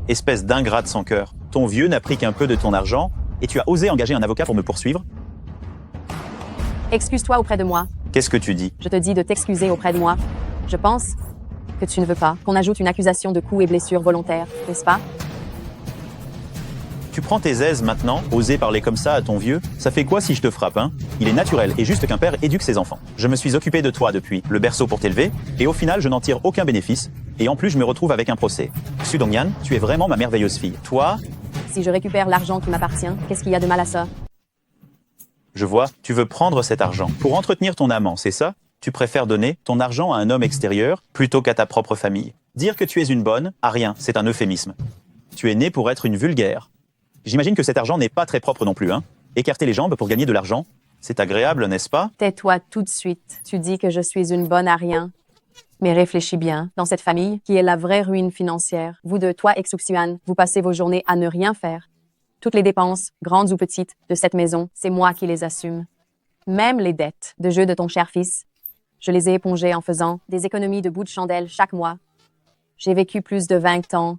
espèce d'ingrate sans cœur. Ton vieux n'a pris qu'un peu de ton argent et tu as osé engager un avocat pour me poursuivre? Excuse-toi auprès de moi. Qu'est-ce que tu dis? Je te dis de t'excuser auprès de moi. Je pense que tu ne veux pas qu'on ajoute une accusation de coups et blessures volontaires, n'est-ce pas? Tu prends tes aises maintenant, oser parler comme ça à ton vieux? Ça fait quoi si je te frappe, hein? Il est naturel et juste qu'un père éduque ses enfants. Je me suis occupé de toi depuis le berceau pour t'élever, et au final je n'en tire aucun bénéfice, et en plus je me retrouve avec un procès. Xu Dongnian, tu es vraiment ma merveilleuse fille. Toi, Si je récupère l'argent qui m'appartient, qu'est-ce qu'il y a de mal à ça? je vois, tu veux prendre cet argent. Pour entretenir ton amant, c'est ça? Tu préfères donner ton argent à un homme extérieur plutôt qu'à ta propre famille. Dire que tu es une bonne, à rien, c'est un euphémisme. Tu es né pour être une vulgaire. J'imagine que cet argent n'est pas très propre non plus, hein? Écarter les jambes pour gagner de l'argent, c'est agréable, n'est-ce pas? Tais-toi tout de suite. Tu dis que je suis une bonne à rien. Mais réfléchis bien. Dans cette famille, qui est la vraie ruine financière, vous deux, toi et Xuxian, vous passez vos journées à ne rien faire. Toutes les dépenses, grandes ou petites, de cette maison, c'est moi qui les assume. Même les dettes de jeu de ton cher fils, je les ai épongées en faisant des économies de bout de chandelle chaque mois. J'ai vécu plus de 20 ans.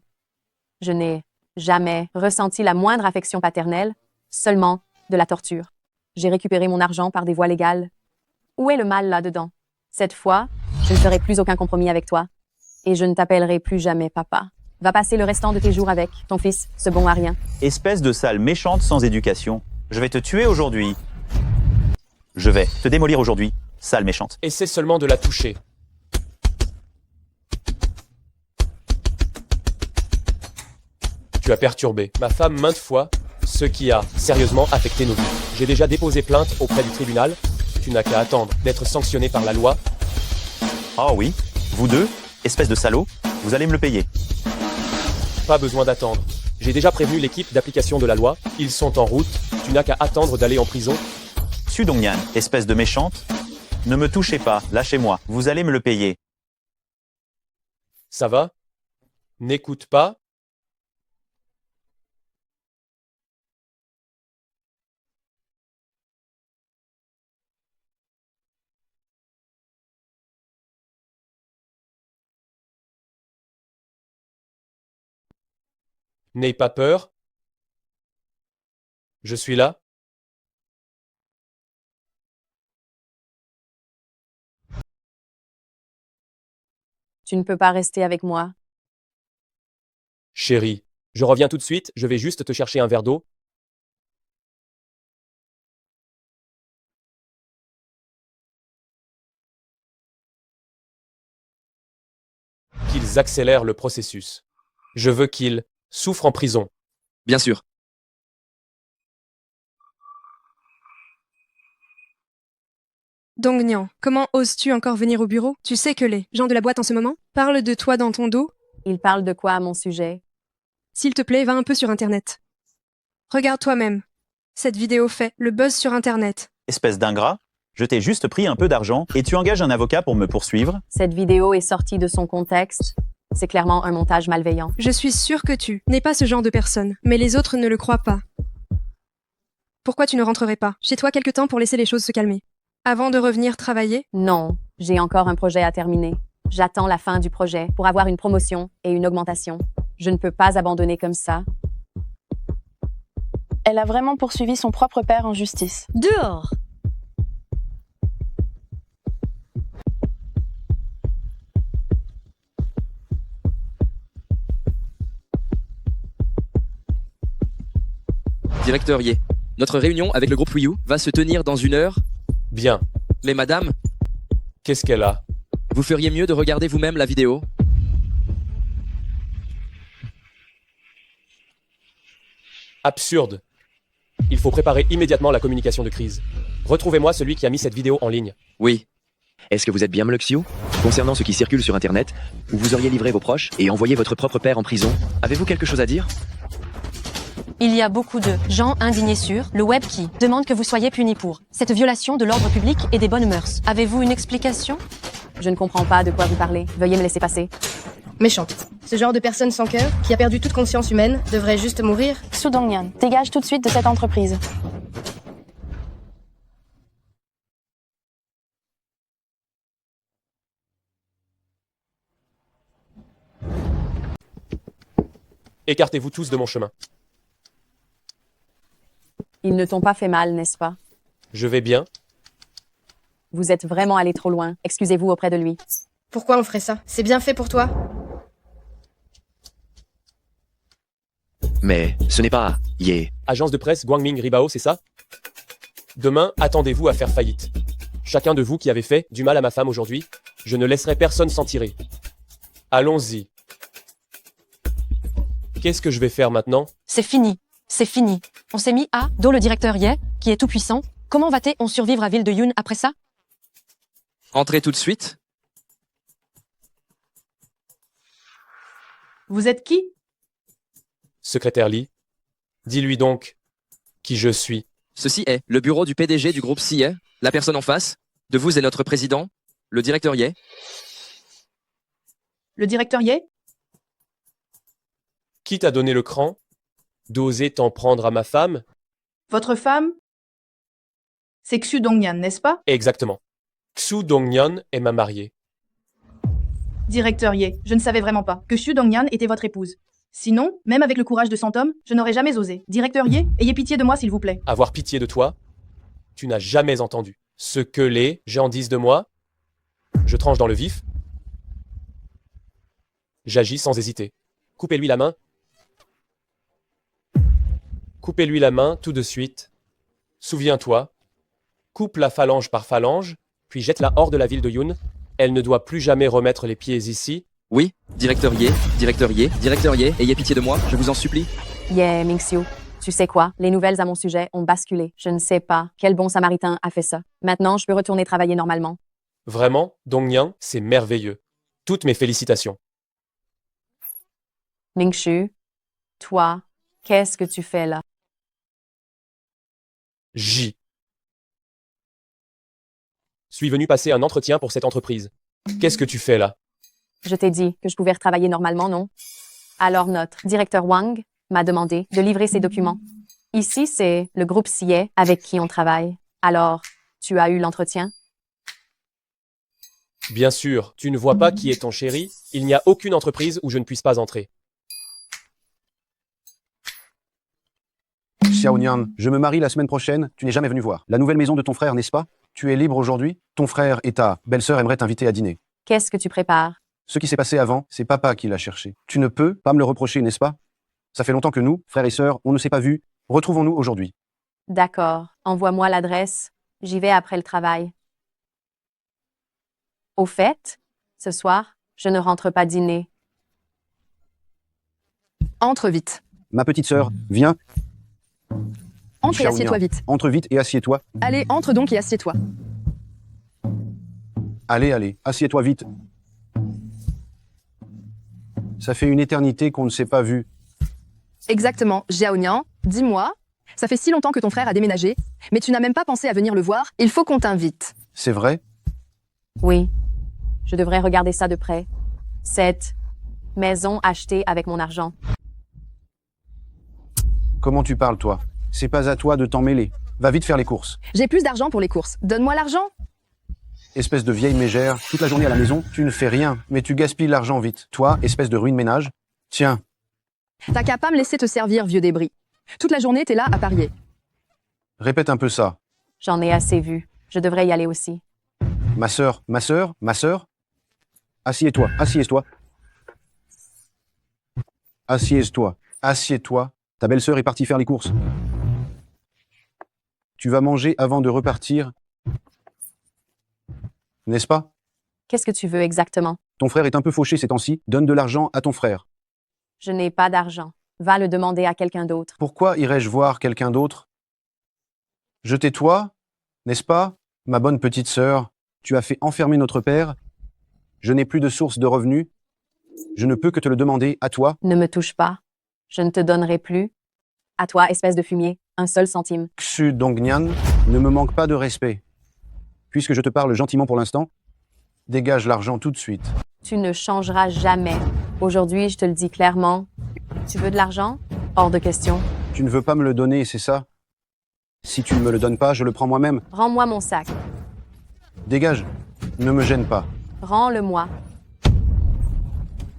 Je n'ai jamais ressenti la moindre affection paternelle, seulement de la torture. J'ai récupéré mon argent par des voies légales. Où est le mal là-dedans? Cette fois, je ne ferai plus aucun compromis avec toi. Et je ne t'appellerai plus jamais papa. Va passer le restant de tes jours avec ton fils, ce bon à rien. Espèce de sale méchante sans éducation. Je vais te tuer aujourd'hui. Je vais te démolir aujourd'hui, sale méchante. Essaie seulement de la toucher. Tu as perturbé ma femme maintes fois, ce qui a sérieusement affecté nos vies. J'ai déjà déposé plainte auprès du tribunal. Tu n'as qu'à attendre d'être sanctionné par la loi. Ah oui, vous deux, espèce de salaud, vous allez me le payer. Pas besoin d'attendre. J'ai déjà prévenu l'équipe d'application de la loi. Ils sont en route. Tu n'as qu'à attendre d'aller en prison. Xu Dongnian, espèce de méchante, ne me touchez pas, lâchez-moi, vous allez me le payer. Ça va? N'écoute pas. N'aie pas peur. Je suis là. Tu ne peux pas rester avec moi. Chérie, je reviens tout de suite, je vais juste te chercher un verre d'eau. Qu'ils accélèrent le processus. Je veux qu'ils souffrent en prison. Bien sûr. Dong-Nian, comment oses-tu encore venir au bureau? Tu sais que les gens de la boîte en ce moment parlent de toi dans ton dos? Il parle de quoi à mon sujet? S'il te plaît, va un peu sur Internet. Regarde toi-même. Cette vidéo fait le buzz sur Internet. Espèce d'ingrat, je t'ai juste pris un peu d'argent et tu engages un avocat pour me poursuivre. Cette vidéo est sortie de son contexte. C'est clairement un montage malveillant. Je suis sûre que tu n'es pas ce genre de personne, mais les autres ne le croient pas. Pourquoi tu ne rentrerais pas chez toi quelque temps pour laisser les choses se calmer? Avant de revenir travailler? Non, j'ai encore un projet à terminer. J'attends la fin du projet pour avoir une promotion et une augmentation. Je ne peux pas abandonner comme ça. Elle a vraiment poursuivi son propre père en justice. Dehors! Directeur Ye, notre réunion avec le groupe Wii U va se tenir dans 1 heure. Bien. Mais madame, Qu'est-ce qu'elle a? vous feriez mieux de regarder vous-même la vidéo. Absurde. Il faut préparer immédiatement la communication de crise. Retrouvez-moi celui qui a mis cette vidéo en ligne. Oui. Est-ce que vous êtes bien Mluxiu? Concernant ce qui circule sur Internet, où vous auriez livré vos proches et envoyé votre propre père en prison, avez-vous quelque chose à dire? Il y a beaucoup de gens indignés sur le web qui demandent que vous soyez punis pour cette violation de l'ordre public et des bonnes mœurs. Avez-vous une explication? Je ne comprends pas de quoi vous parlez. Veuillez me laisser passer. Méchante. Ce genre de personne sans cœur, qui a perdu toute conscience humaine, devrait juste mourir. Xu Dongnian, dégage tout de suite de cette entreprise. Écartez-vous tous de mon chemin. Ils ne t'ont pas fait mal, n'est-ce pas? Je vais bien. Vous êtes vraiment allé trop loin. Excusez-vous auprès de lui. Pourquoi on ferait ça? C'est bien fait pour toi. Mais ce n'est pas Ye. Agence de presse Guangming Ribao, c'est ça? Demain, attendez-vous à faire faillite. Chacun de vous qui avez fait du mal à ma femme aujourd'hui, je ne laisserai personne s'en tirer. Allons-y. Qu'est-ce que je vais faire maintenant? C'est fini. C'est fini. On s'est mis à dos le directeur Ye, qui est tout puissant. Comment va-t-on survivre à Ville de Yoon après ça? Entrez tout de suite. Vous êtes qui? Secrétaire Lee, dis-lui donc qui je suis. Ceci est le bureau du PDG du groupe CIE. La personne en face de vous est notre président, le directeur Ye. Le directeur Ye? Qui t'a donné le cran d'oser t'en prendre à ma femme? Votre femme? C'est Xu Dongnian, n'est-ce pas? Exactement. Xu Dongnian est ma mariée. Directeur Ye, je ne savais vraiment pas que Xu Dongnian était votre épouse. Sinon, même avec le courage de 100 hommes, je n'aurais jamais osé. Directeur Ye, ayez pitié de moi s'il vous plaît. Avoir pitié de toi? Tu n'as jamais entendu ce que les gens disent de moi? Je tranche dans le vif. J'agis sans hésiter. Coupez-lui la main. Coupez-lui la main tout de suite. Souviens-toi. Coupe la phalange par phalange, puis jette-la hors de la ville de Yoon. Elle ne doit plus jamais remettre les pieds ici. Oui, directeur Ye, ayez pitié de moi, je vous en supplie. Yeah, Mingxiu. Tu sais quoi? Les nouvelles à mon sujet ont basculé. Je ne sais pas quel bon samaritain a fait ça. Maintenant, je peux retourner travailler normalement. Vraiment, Dongnian, c'est merveilleux. Toutes mes félicitations. Mingxiu, toi, qu'est-ce que tu fais là? J. Suis venu passer un entretien pour cette entreprise. Qu'est-ce que tu fais là? Je t'ai dit que je pouvais retravailler normalement, non? Alors notre directeur Wang m'a demandé de livrer ses documents. Ici, c'est le groupe CIE avec qui on travaille. Alors, tu as eu l'entretien? Bien sûr, tu ne vois pas qui est ton chéri? Il n'y a aucune entreprise où je ne puisse pas entrer. Xiaonian, je me marie la semaine prochaine, tu n'es jamais venu voir. La nouvelle maison de ton frère, n'est-ce pas? Tu es libre aujourd'hui? Ton frère et ta belle-sœur aimeraient t'inviter à dîner. Qu'est-ce que tu prépares? Ce qui s'est passé avant, c'est papa qui l'a cherché. Tu ne peux pas me le reprocher, n'est-ce pas? Ça fait longtemps que nous, frères et sœurs, on ne s'est pas vus. Retrouvons-nous aujourd'hui. D'accord, envoie-moi l'adresse. J'y vais après le travail. Au fait, ce soir, je ne rentre pas dîner. Entre vite. Ma petite sœur, viens. Entre et Xiaonian, assieds-toi vite. Entre vite et assieds-toi. Allez, entre donc et assieds-toi. Allez, assieds-toi vite. Ça fait une éternité qu'on ne s'est pas vu. Exactement, Xiaonian, dis-moi, ça fait si longtemps que ton frère a déménagé, mais tu n'as même pas pensé à venir le voir, il faut qu'on t'invite. C'est vrai? Oui, je devrais regarder ça de près. Cette maison achetée avec mon argent. Comment tu parles, toi? C'est pas à toi de t'en mêler. Va vite faire les courses. J'ai plus d'argent pour les courses, donne-moi l'argent. Espèce de vieille mégère, toute la journée à la maison, tu ne fais rien, mais tu gaspilles l'argent vite. Toi, espèce de ruine ménage. Tiens, T'as qu'à pas me laisser te servir, vieux débris. Toute la journée, t'es là à parier. répète un peu ça. J'en ai assez vu. Je devrais y aller aussi. Ma sœur. Assieds-toi. Assieds-toi. Ta belle-sœur est partie faire les courses. Tu vas manger avant de repartir. N'est-ce pas? Qu'est-ce que tu veux exactement? Ton frère est un peu fauché ces temps-ci. Donne de l'argent à ton frère. Je n'ai pas d'argent. Va le demander à quelqu'un d'autre. Pourquoi irais-je voir quelqu'un d'autre? Je tais-toi, n'est-ce pas, ma bonne petite sœur? Tu as fait enfermer notre père. Je n'ai plus de source de revenus. Je ne peux que te le demander à toi. Ne me touche pas. Je ne te donnerai plus. À toi, espèce de fumier, un seul centime. Xu Dongnian, ne me manque pas de respect. Puisque je te parle gentiment pour l'instant, dégage l'argent tout de suite. Tu ne changeras jamais. Aujourd'hui, je te le dis clairement. Tu veux de l'argent? Hors de question. Tu ne veux pas me le donner, c'est ça? Si tu ne me le donnes pas, je le prends moi-même. Rends-moi mon sac. Dégage, ne me gêne pas. Rends-le-moi.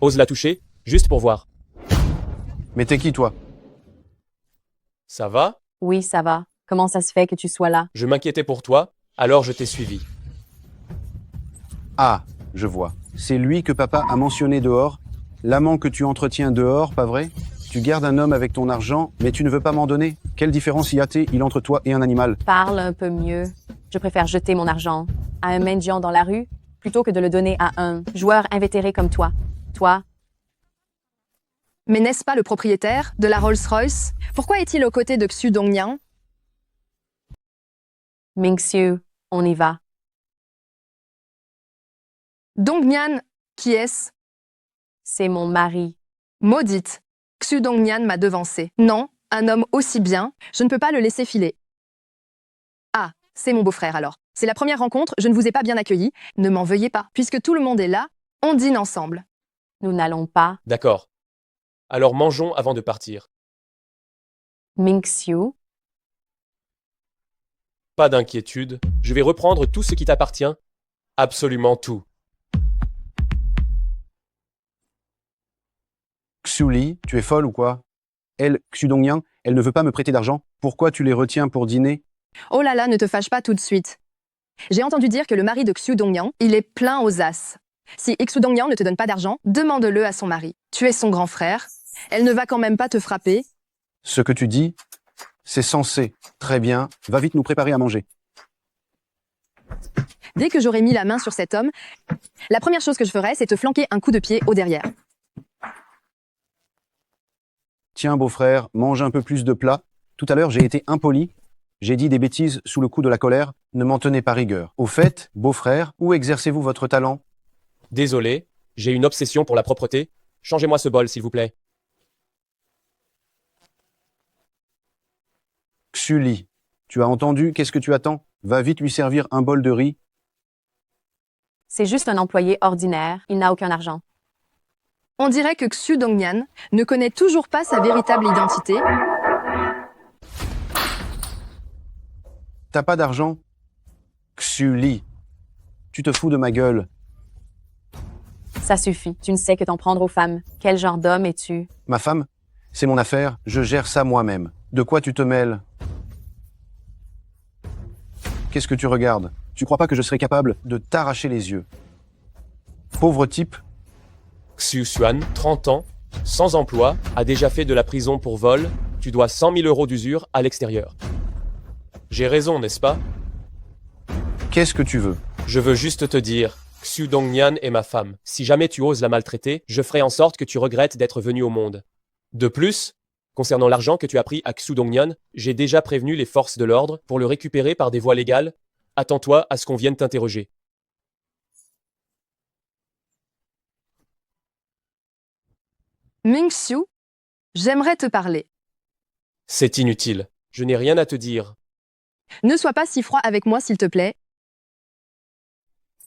Ose la toucher, juste pour voir. Mais t'es qui, toi? Ça va? Oui, ça va. Comment ça se fait que tu sois là? Je m'inquiétais pour toi, alors je t'ai suivi. Ah, je vois. C'est lui que papa a mentionné dehors. L'amant que tu entretiens dehors, pas vrai? Tu gardes un homme avec ton argent, mais tu ne veux pas m'en donner? Quelle différence y a-t-il entre toi et un animal? Parle un peu mieux. Je préfère jeter mon argent à un mendiant dans la rue plutôt que de le donner à un joueur invétéré comme toi. Toi, Mais n'est-ce pas le propriétaire de la Rolls-Royce? Pourquoi est-il aux côtés de Xu Dongnian? Ming-Xiu, on y va. Dongnian, qui est-ce? C'est mon mari. Maudite. Xu Dongnian m'a devancé. Non, un homme aussi bien, je ne peux pas le laisser filer. Ah, c'est mon beau-frère alors. C'est la première rencontre, je ne vous ai pas bien accueilli. Ne m'en veuillez pas. Puisque tout le monde est là, on dîne ensemble. Nous n'allons pas. D'accord. Alors mangeons avant de partir. Ming-Xiu, Pas d'inquiétude, je vais reprendre tout ce qui t'appartient. Absolument tout. Xuli, tu es folle ou quoi? Elle, Xu Dongnian, elle ne veut pas me prêter d'argent. Pourquoi tu les retiens pour dîner? Oh là là, ne te fâche pas tout de suite. J'ai entendu dire que le mari de Xu Dongnian, il est plein aux as. Si Xu Dongnian ne te donne pas d'argent, demande-le à son mari. Tu es son grand frère. Elle ne va quand même pas te frapper. Ce que tu dis, c'est censé. Très bien, va vite nous préparer à manger. Dès que j'aurai mis la main sur cet homme, la première chose que je ferai, c'est te flanquer un coup de pied au derrière. Tiens, beau-frère, mange un peu plus de plats. Tout à l'heure, j'ai été impoli. J'ai dit des bêtises sous le coup de la colère. Ne m'en tenez pas rigueur. Au fait, beau-frère, où exercez-vous votre talent? Désolé, j'ai une obsession pour la propreté. Changez-moi ce bol, s'il vous plaît. Xuli, tu as entendu? Qu'est-ce que tu attends? Va vite lui servir un bol de riz. c'est juste un employé ordinaire. Il n'a aucun argent. On dirait que Xu Dongnian ne connaît toujours pas sa véritable identité. T'as pas d'argent? Xuli, tu te fous de ma gueule. Ça suffit. Tu ne sais que t'en prendre aux femmes. Quel genre d'homme es-tu? Ma femme, c'est mon affaire, je gère ça moi-même. De quoi tu te mêles? Qu'est-ce que tu regardes? Tu crois pas que je serais capable de t'arracher les yeux? Pauvre type. Xu Xuan, 30 ans, sans emploi, a déjà fait de la prison pour vol. Tu dois 100 000 € d'usure à l'extérieur. J'ai raison, n'est-ce pas? Qu'est-ce que tu veux? Je veux juste te dire, Xu Dongnian est ma femme. Si jamais tu oses la maltraiter, je ferai en sorte que tu regrettes d'être venu au monde. De plus, concernant l'argent que tu as pris à Xu Dongnian, j'ai déjà prévenu les forces de l'ordre pour le récupérer par des voies légales. Attends-toi à ce qu'on vienne t'interroger. Ming-Xiu, j'aimerais te parler. C'est inutile. Je n'ai rien à te dire. Ne sois pas si froid avec moi, s'il te plaît.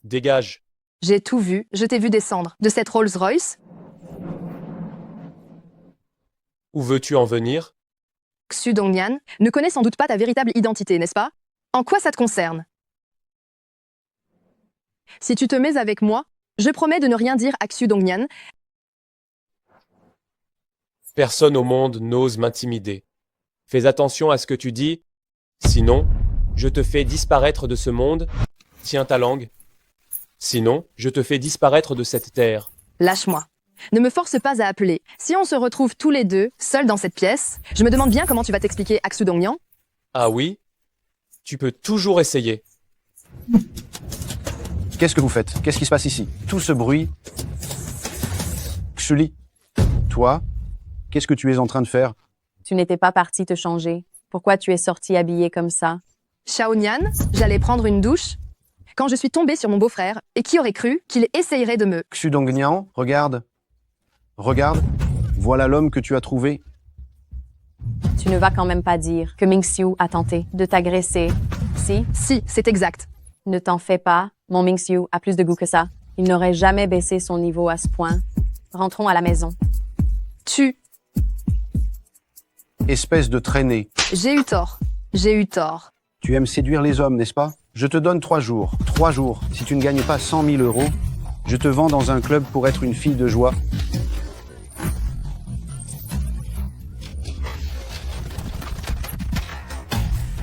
Dégage. J'ai tout vu, je t'ai vu descendre de cette Rolls-Royce. Où veux-tu en venir? Xu Dongnian ne connaît sans doute pas ta véritable identité, n'est-ce pas? En quoi ça te concerne? Si tu te mets avec moi, je promets de ne rien dire à Xu Dongnian. Personne au monde n'ose m'intimider. Fais attention à ce que tu dis, sinon, je te fais disparaître de ce monde. Tiens ta langue. Sinon, je te fais disparaître de cette terre. Lâche-moi. Ne me force pas à appeler. Si on se retrouve tous les deux, seuls dans cette pièce, je me demande bien comment tu vas t'expliquer à Xu Dongnian. Ah oui? Tu peux toujours essayer. Qu'est-ce que vous faites? Qu'est-ce qui se passe ici? Tout ce bruit. Xuli, toi, qu'est-ce que tu es en train de faire? Tu n'étais pas parti te changer. Pourquoi tu es sorti habillé comme ça? Xiaonian, j'allais prendre une douche quand je suis tombée sur mon beau-frère, et qui aurait cru qu'il essayerait de me... Xu Dongnian, regarde. Regarde. Voilà l'homme que tu as trouvé. Tu ne vas quand même pas dire que Ming-Xiu a tenté de t'agresser. Si? Si, c'est exact. Ne t'en fais pas. Mon Ming-Xiu a plus de goût que ça. Il n'aurait jamais baissé son niveau à ce point. Rentrons à la maison. Espèce de traînée. J'ai eu tort. J'ai eu tort. Tu aimes séduire les hommes, n'est-ce pas? Je te donne 3 jours. 3 jours. Si tu ne gagnes pas 100 000 €, je te vends dans un club pour être une fille de joie.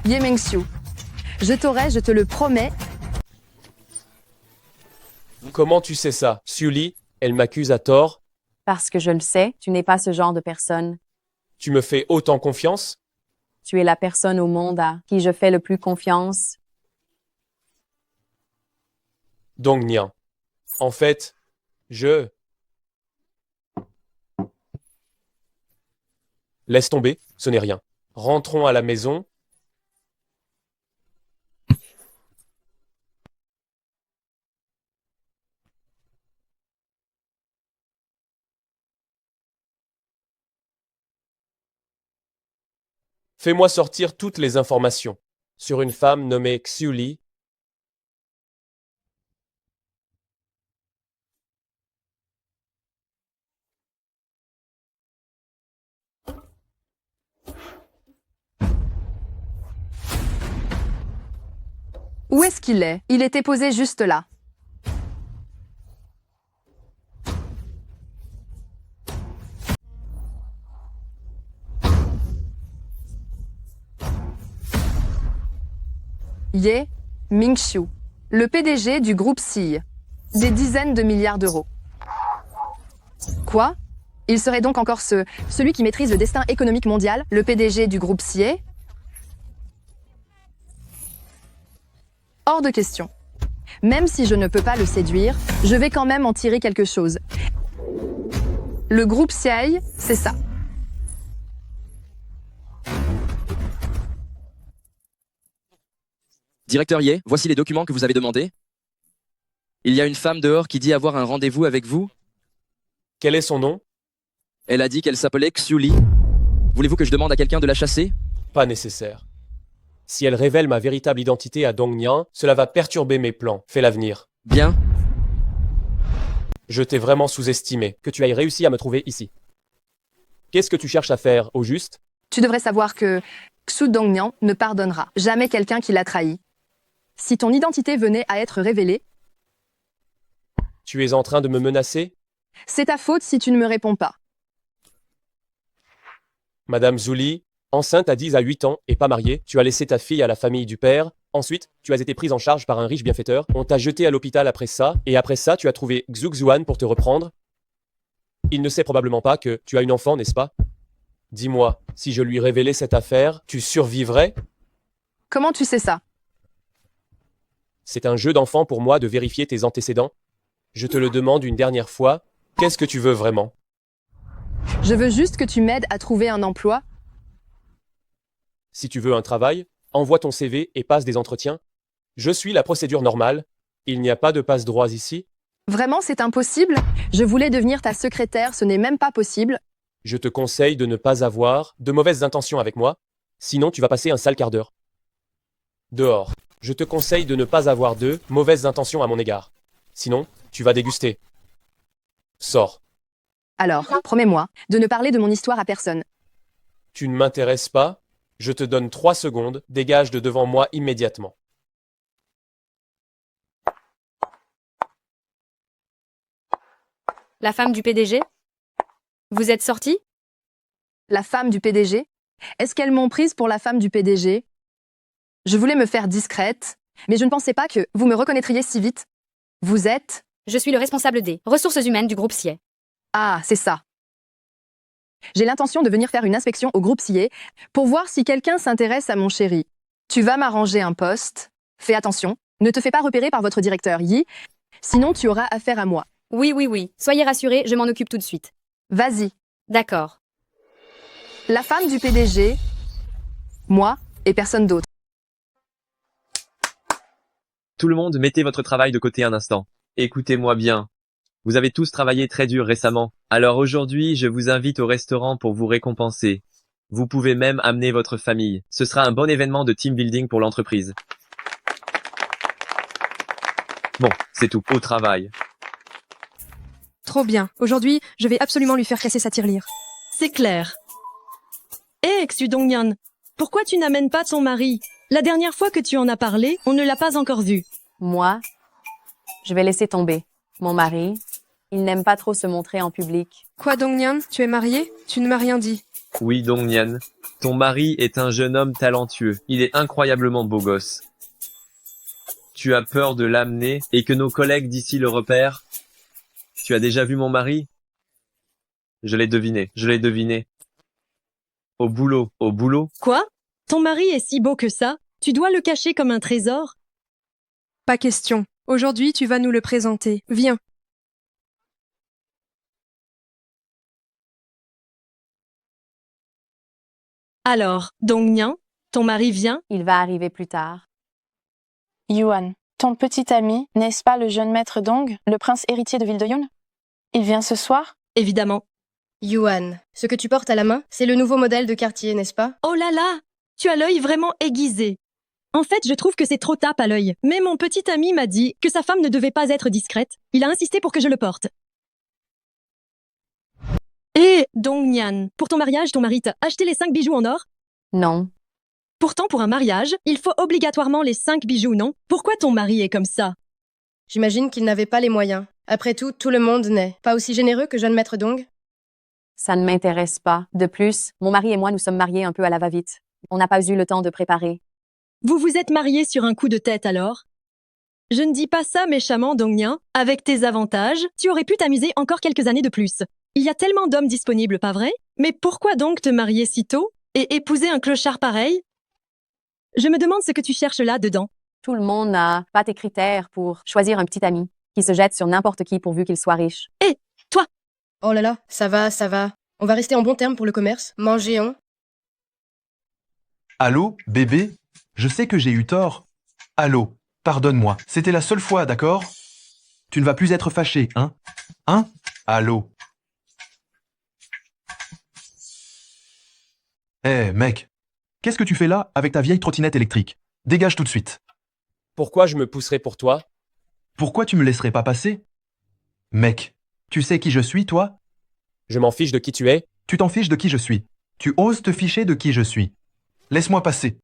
Ye Ming-Xiu. Je t'aurai, je te le promets. Comment tu sais ça? Sully, elle m'accuse à tort. Parce que je le sais, tu n'es pas ce genre de personne. Tu me fais autant confiance? Tu es la personne au monde à qui je fais le plus confiance. Dongnian. En fait, je... Laisse tomber, ce n'est rien. Rentrons à la maison. Fais-moi sortir toutes les informations sur une femme nommée Xiuli. Où est-ce qu'il est? Il était posé juste là. Ye Ming-Xiu, le PDG du groupe SIE. Des dizaines de milliards d'euros. Quoi? Il serait donc encore celui qui maîtrise le destin économique mondial, le PDG du groupe SIE? Hors de question. Même si je ne peux pas le séduire, je vais quand même en tirer quelque chose. Le groupe SIE, c'est ça. Directeur Ye, voici les documents que vous avez demandés. Il y a une femme dehors qui dit avoir un rendez-vous avec vous. Quel est son nom? Elle a dit qu'elle s'appelait Xiuli. Voulez-vous que je demande à quelqu'un de la chasser? Pas nécessaire. Si elle révèle ma véritable identité à Dongnian, cela va perturber mes plans. Fais l'avenir. Bien. Je t'ai vraiment sous-estimé, que tu aies réussi à me trouver ici. Qu'est-ce que tu cherches à faire, au juste? Tu devrais savoir que Xu Dongnian ne pardonnera jamais quelqu'un qui l'a trahi. Si ton identité venait à être révélée, Tu es en train de me menacer? c'est ta faute si tu ne me réponds pas. Madame Zuli, Enceinte à 10 à 8 ans et pas mariée, tu as laissé ta fille à la famille du père. Ensuite, tu as été prise en charge par un riche bienfaiteur. On t'a jeté à l'hôpital après ça. Et après ça, tu as trouvé Xuxuan pour te reprendre. Il ne sait probablement pas que tu as une enfant, n'est-ce pas? Dis-moi, si je lui révélais cette affaire, tu survivrais? Comment tu sais ça? C'est un jeu d'enfant pour moi de vérifier tes antécédents. Je te le demande une dernière fois. Qu'est-ce que tu veux vraiment? Je veux juste que tu m'aides à trouver un emploi. Si tu veux un travail, envoie ton CV et passe des entretiens. Je suis la procédure normale. Il n'y a pas de passe-droits ici. Vraiment, c'est impossible? Je voulais devenir ta secrétaire, ce n'est même pas possible. Je te conseille de ne pas avoir de mauvaises intentions avec moi, sinon tu vas passer un sale quart d'heure. Dehors. Je te conseille de ne pas avoir de mauvaises intentions à mon égard. Sinon, tu vas déguster. Sors. Alors, promets-moi de ne parler de mon histoire à personne. Tu ne m'intéresses pas? Je te donne 3 secondes, dégage de devant moi immédiatement. La femme du PDG? Vous êtes sortie? La femme du PDG? Est-ce qu'elles m'ont prise pour la femme du PDG? Je voulais me faire discrète, mais je ne pensais pas que vous me reconnaîtriez si vite. Vous êtes? Je suis le responsable des ressources humaines du groupe CIE. Ah, c'est ça. J'ai l'intention de venir faire une inspection au groupe CIE pour voir si quelqu'un s'intéresse à mon chéri. Tu vas m'arranger un poste. Fais attention, ne te fais pas repérer par votre directeur Yi, sinon tu auras affaire à moi. Oui. Soyez rassurés, je m'en occupe tout de suite. Vas-y. D'accord. La femme du PDG, moi et personne d'autre. Tout le monde, mettez votre travail de côté un instant. Écoutez-moi bien. Vous avez tous travaillé très dur récemment. Alors aujourd'hui, je vous invite au restaurant pour vous récompenser. Vous pouvez même amener votre famille. Ce sera un bon événement de team building pour l'entreprise. Bon, c'est tout. Au travail. Trop bien. Aujourd'hui, je vais absolument lui faire casser sa tirelire. C'est clair. Hé, Xu Dongyan, pourquoi tu n'amènes pas ton mari? La dernière fois que tu en as parlé, on ne l'a pas encore vu. Moi, je vais laisser tomber. Mon mari, il n'aime pas trop se montrer en public. Quoi, Dongyan? Tu es marié? Tu ne m'as rien dit. Oui, Dongyan. Ton mari est un jeune homme talentueux. Il est incroyablement beau gosse. Tu as peur de l'amener et que nos collègues d'ici le repèrent? Tu as déjà vu mon mari? Je l'ai deviné. Au boulot. Quoi? Ton mari est si beau que ça? Tu dois le cacher comme un trésor? Pas question. Aujourd'hui, tu vas nous le présenter. Viens. Alors, Dongyan, ton mari vient? Il va arriver plus tard. Yuan, ton petit ami, n'est-ce pas le jeune maître Dong, le prince héritier de Ville de Yun? Il vient ce soir? Évidemment. Yuan, ce que tu portes à la main, c'est le nouveau modèle de quartier, n'est-ce pas? Oh là là! Tu as l'œil vraiment aiguisé. En fait, je trouve que c'est trop tape à l'œil. Mais mon petit ami m'a dit que sa femme ne devait pas être discrète. Il a insisté pour que je le porte. Et Dongyan, pour ton mariage, ton mari t'a acheté les 5 bijoux en or? Non. Pourtant, pour un mariage, il faut obligatoirement les 5 bijoux, non? Pourquoi ton mari est comme ça? J'imagine qu'il n'avait pas les moyens. Après tout le monde n'est pas aussi généreux que jeune maître Dong. Ça ne m'intéresse pas. De plus, mon mari et moi nous sommes mariés un peu à la va-vite. On n'a pas eu le temps de préparer. Vous vous êtes mariés sur un coup de tête alors? Je ne dis pas ça méchamment, Dongyan. Avec tes avantages, tu aurais pu t'amuser encore quelques années de plus. Il y a tellement d'hommes disponibles, pas vrai? Mais pourquoi donc te marier si tôt et épouser un clochard pareil? Je me demande ce que tu cherches là-dedans. Tout le monde n'a pas tes critères pour choisir un petit ami qui se jette sur n'importe qui pourvu qu'il soit riche. Hé, toi! Oh là là, ça va. On va rester en bon terme pour le commerce. Mangeons. Allô, bébé? Je sais que j'ai eu tort. Allô, pardonne-moi. C'était la seule fois, d'accord? Tu ne vas plus être fâché, hein? Hein? Allô? Hé, mec. Qu'est-ce que tu fais là avec ta vieille trottinette électrique? Dégage tout de suite. Pourquoi je me pousserais pour toi? Pourquoi tu me laisserais pas passer? Mec, tu sais qui je suis, toi? Je m'en fiche de qui tu es. Tu t'en fiches de qui je suis. Tu oses te ficher de qui je suis. Laisse-moi passer.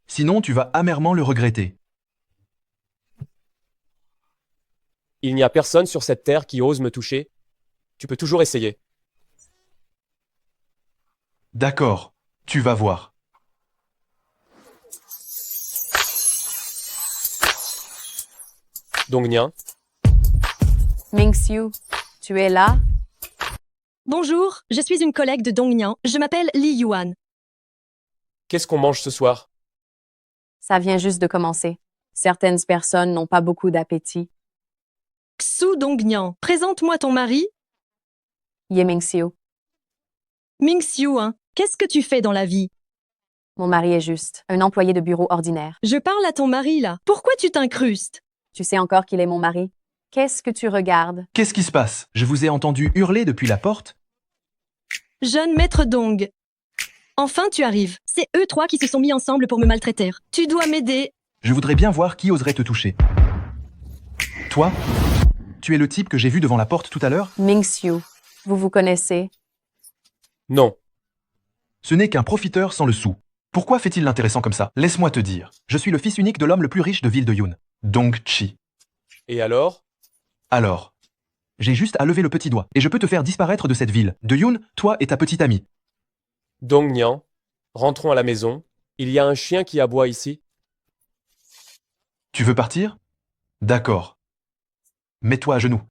Sinon, tu vas amèrement le regretter. Il n'y a personne sur cette terre qui ose me toucher. Tu peux toujours essayer. D'accord. Tu vas voir. Dongnian, Ming-Xiu, tu es là? Bonjour, je suis une collègue de Dongnian. Je m'appelle Li Yuan. qu'est-ce qu'on mange ce soir? Ça vient juste de commencer. Certaines personnes n'ont pas beaucoup d'appétit. Xu Dongnian, présente-moi ton mari. Ye Ming-Xiu, Ming-Xiu, hein. Qu'est-ce que tu fais dans la vie? mon mari est juste un employé de bureau ordinaire. Je parle à ton mari, là. Pourquoi tu t'incrustes? Tu sais encore qu'il est mon mari? Qu'est-ce que tu regardes? Qu'est-ce qui se passe? Je vous ai entendu hurler depuis la porte. Jeune maître Dong. Enfin, tu arrives. C'est eux trois qui se sont mis ensemble pour me maltraiter. Tu dois m'aider. Je voudrais bien voir qui oserait te toucher. Toi? Tu es le type que j'ai vu devant la porte tout à l'heure? Ming-Xiu, vous vous connaissez? Non. Ce n'est qu'un profiteur sans le sou. Pourquoi fait-il l'intéressant comme ça? Laisse-moi te dire. Je suis le fils unique de l'homme le plus riche de Ville de Yun, Dong Chi. Et alors? Alors, j'ai juste à lever le petit doigt, et je peux te faire disparaître de cette ville. De Yun, toi et ta petite amie. Dongnian, rentrons à la maison. Il y a un chien qui aboie ici. Tu veux partir? D'accord. Mets-toi à genoux.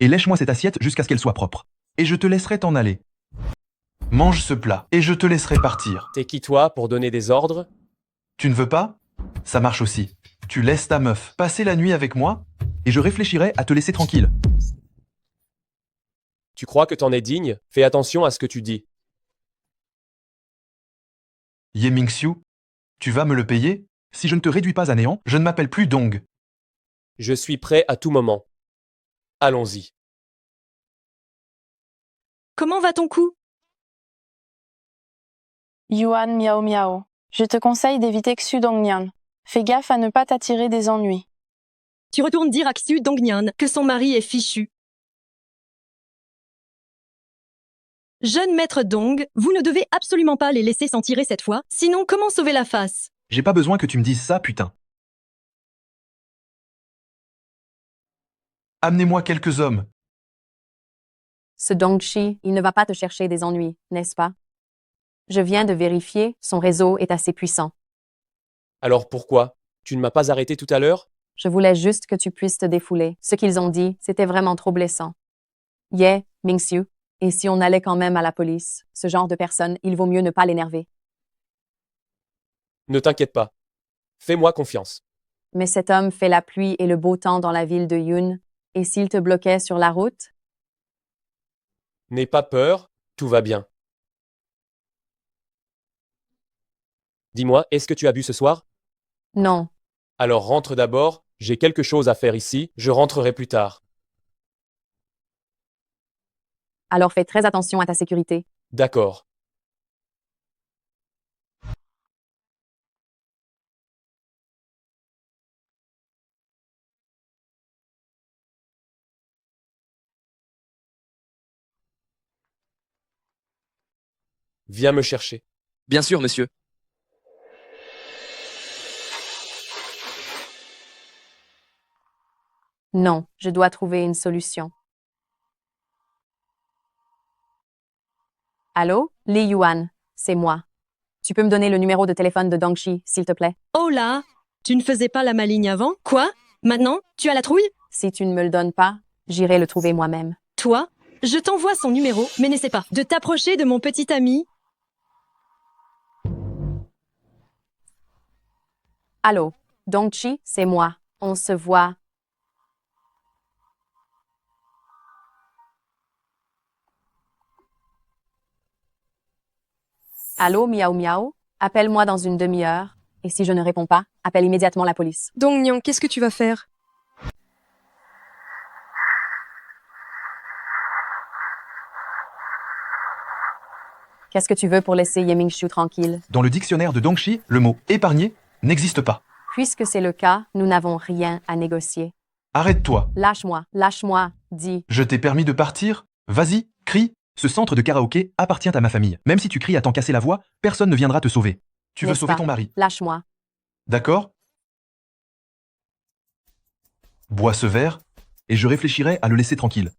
Et lèche-moi cette assiette jusqu'à ce qu'elle soit propre. Et je te laisserai t'en aller. Mange ce plat, et je te laisserai partir. T'es qui toi pour donner des ordres? Tu ne veux pas? Ça marche aussi. Tu laisses ta meuf passer la nuit avec moi, et je réfléchirai à te laisser tranquille. Tu crois que t'en es digne? Fais attention à ce que tu dis. Ye Ming-Xiu, tu vas me le payer? Si je ne te réduis pas à néant, je ne m'appelle plus Dong. Je suis prêt à tout moment. Allons-y. Comment va ton cou? Yuan Miao Miao. Je te conseille d'éviter Xu Dongnian. Fais gaffe à ne pas t'attirer des ennuis. Tu retournes dire à Xu Dongnian que son mari est fichu. Jeune maître Dong, vous ne devez absolument pas les laisser s'en tirer cette fois, sinon comment sauver la face? J'ai pas besoin que tu me dises ça, putain. Amenez-moi quelques hommes. Ce Dongchi, il ne va pas te chercher des ennuis, n'est-ce pas? Je viens de vérifier, son réseau est assez puissant. Alors pourquoi? Tu ne m'as pas arrêté tout à l'heure? Je voulais juste que tu puisses te défouler. Ce qu'ils ont dit, c'était vraiment trop blessant. Yeah, Ming-Xiu. Et si on allait quand même à la police, ce genre de personne, il vaut mieux ne pas l'énerver. Ne t'inquiète pas. Fais-moi confiance. Mais cet homme fait la pluie et le beau temps dans la ville de Yun. Et s'il te bloquait sur la route? N'aie pas peur, tout va bien. Dis-moi, est-ce que tu as bu ce soir? Non. Alors rentre d'abord, j'ai quelque chose à faire ici, je rentrerai plus tard. Alors fais très attention à ta sécurité. D'accord. Viens me chercher. Bien sûr, monsieur. Non, je dois trouver une solution. Allô? Li Yuan, c'est moi. Tu peux me donner le numéro de téléphone de Dongchi, s'il te plaît? Oh là! Tu ne faisais pas la maligne avant? Quoi? Maintenant, tu as la trouille? Si tu ne me le donnes pas, j'irai le trouver moi-même. Toi? Je t'envoie son numéro, mais n'essaie pas de t'approcher de mon petit ami. Allô? Dongchi, c'est moi. On se voit. Allô, Miao Miao? Appelle-moi dans une demi-heure. Et si je ne réponds pas, appelle immédiatement la police. Dongnian, qu'est-ce que tu vas faire? Qu'est-ce que tu veux pour laisser Ye Ming-Xiu tranquille? Dans le dictionnaire de Dongchi, le mot épargner n'existe pas. Puisque c'est le cas, nous n'avons rien à négocier. Arrête-toi. Lâche-moi, dis. Je t'ai permis de partir? Vas-y, crie. Ce centre de karaoké appartient à ma famille. Même si tu cries à t'en casser la voix, personne ne viendra te sauver. Tu veux N'est-ce sauver pas? ton mari. Lâche-moi. D'accord? Bois ce verre, et je réfléchirai à le laisser tranquille.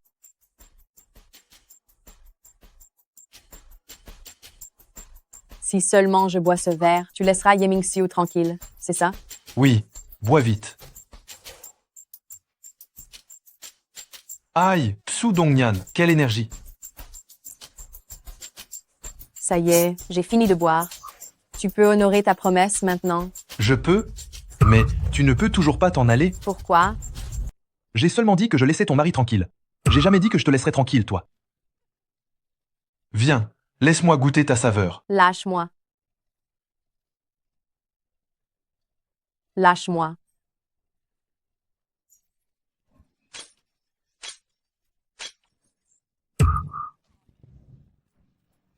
Si seulement je bois ce verre, tu laisseras Ye Mingxiu tranquille, c'est ça? Oui, bois vite. Aïe, Psu Dongnian, quelle énergie. Ça y est, j'ai fini de boire. Tu peux honorer ta promesse maintenant. Je peux, mais tu ne peux toujours pas t'en aller. Pourquoi? J'ai seulement dit que je laissais ton mari tranquille. J'ai jamais dit que je te laisserais tranquille, toi. Viens, laisse-moi goûter ta saveur. Lâche-moi. Lâche-moi.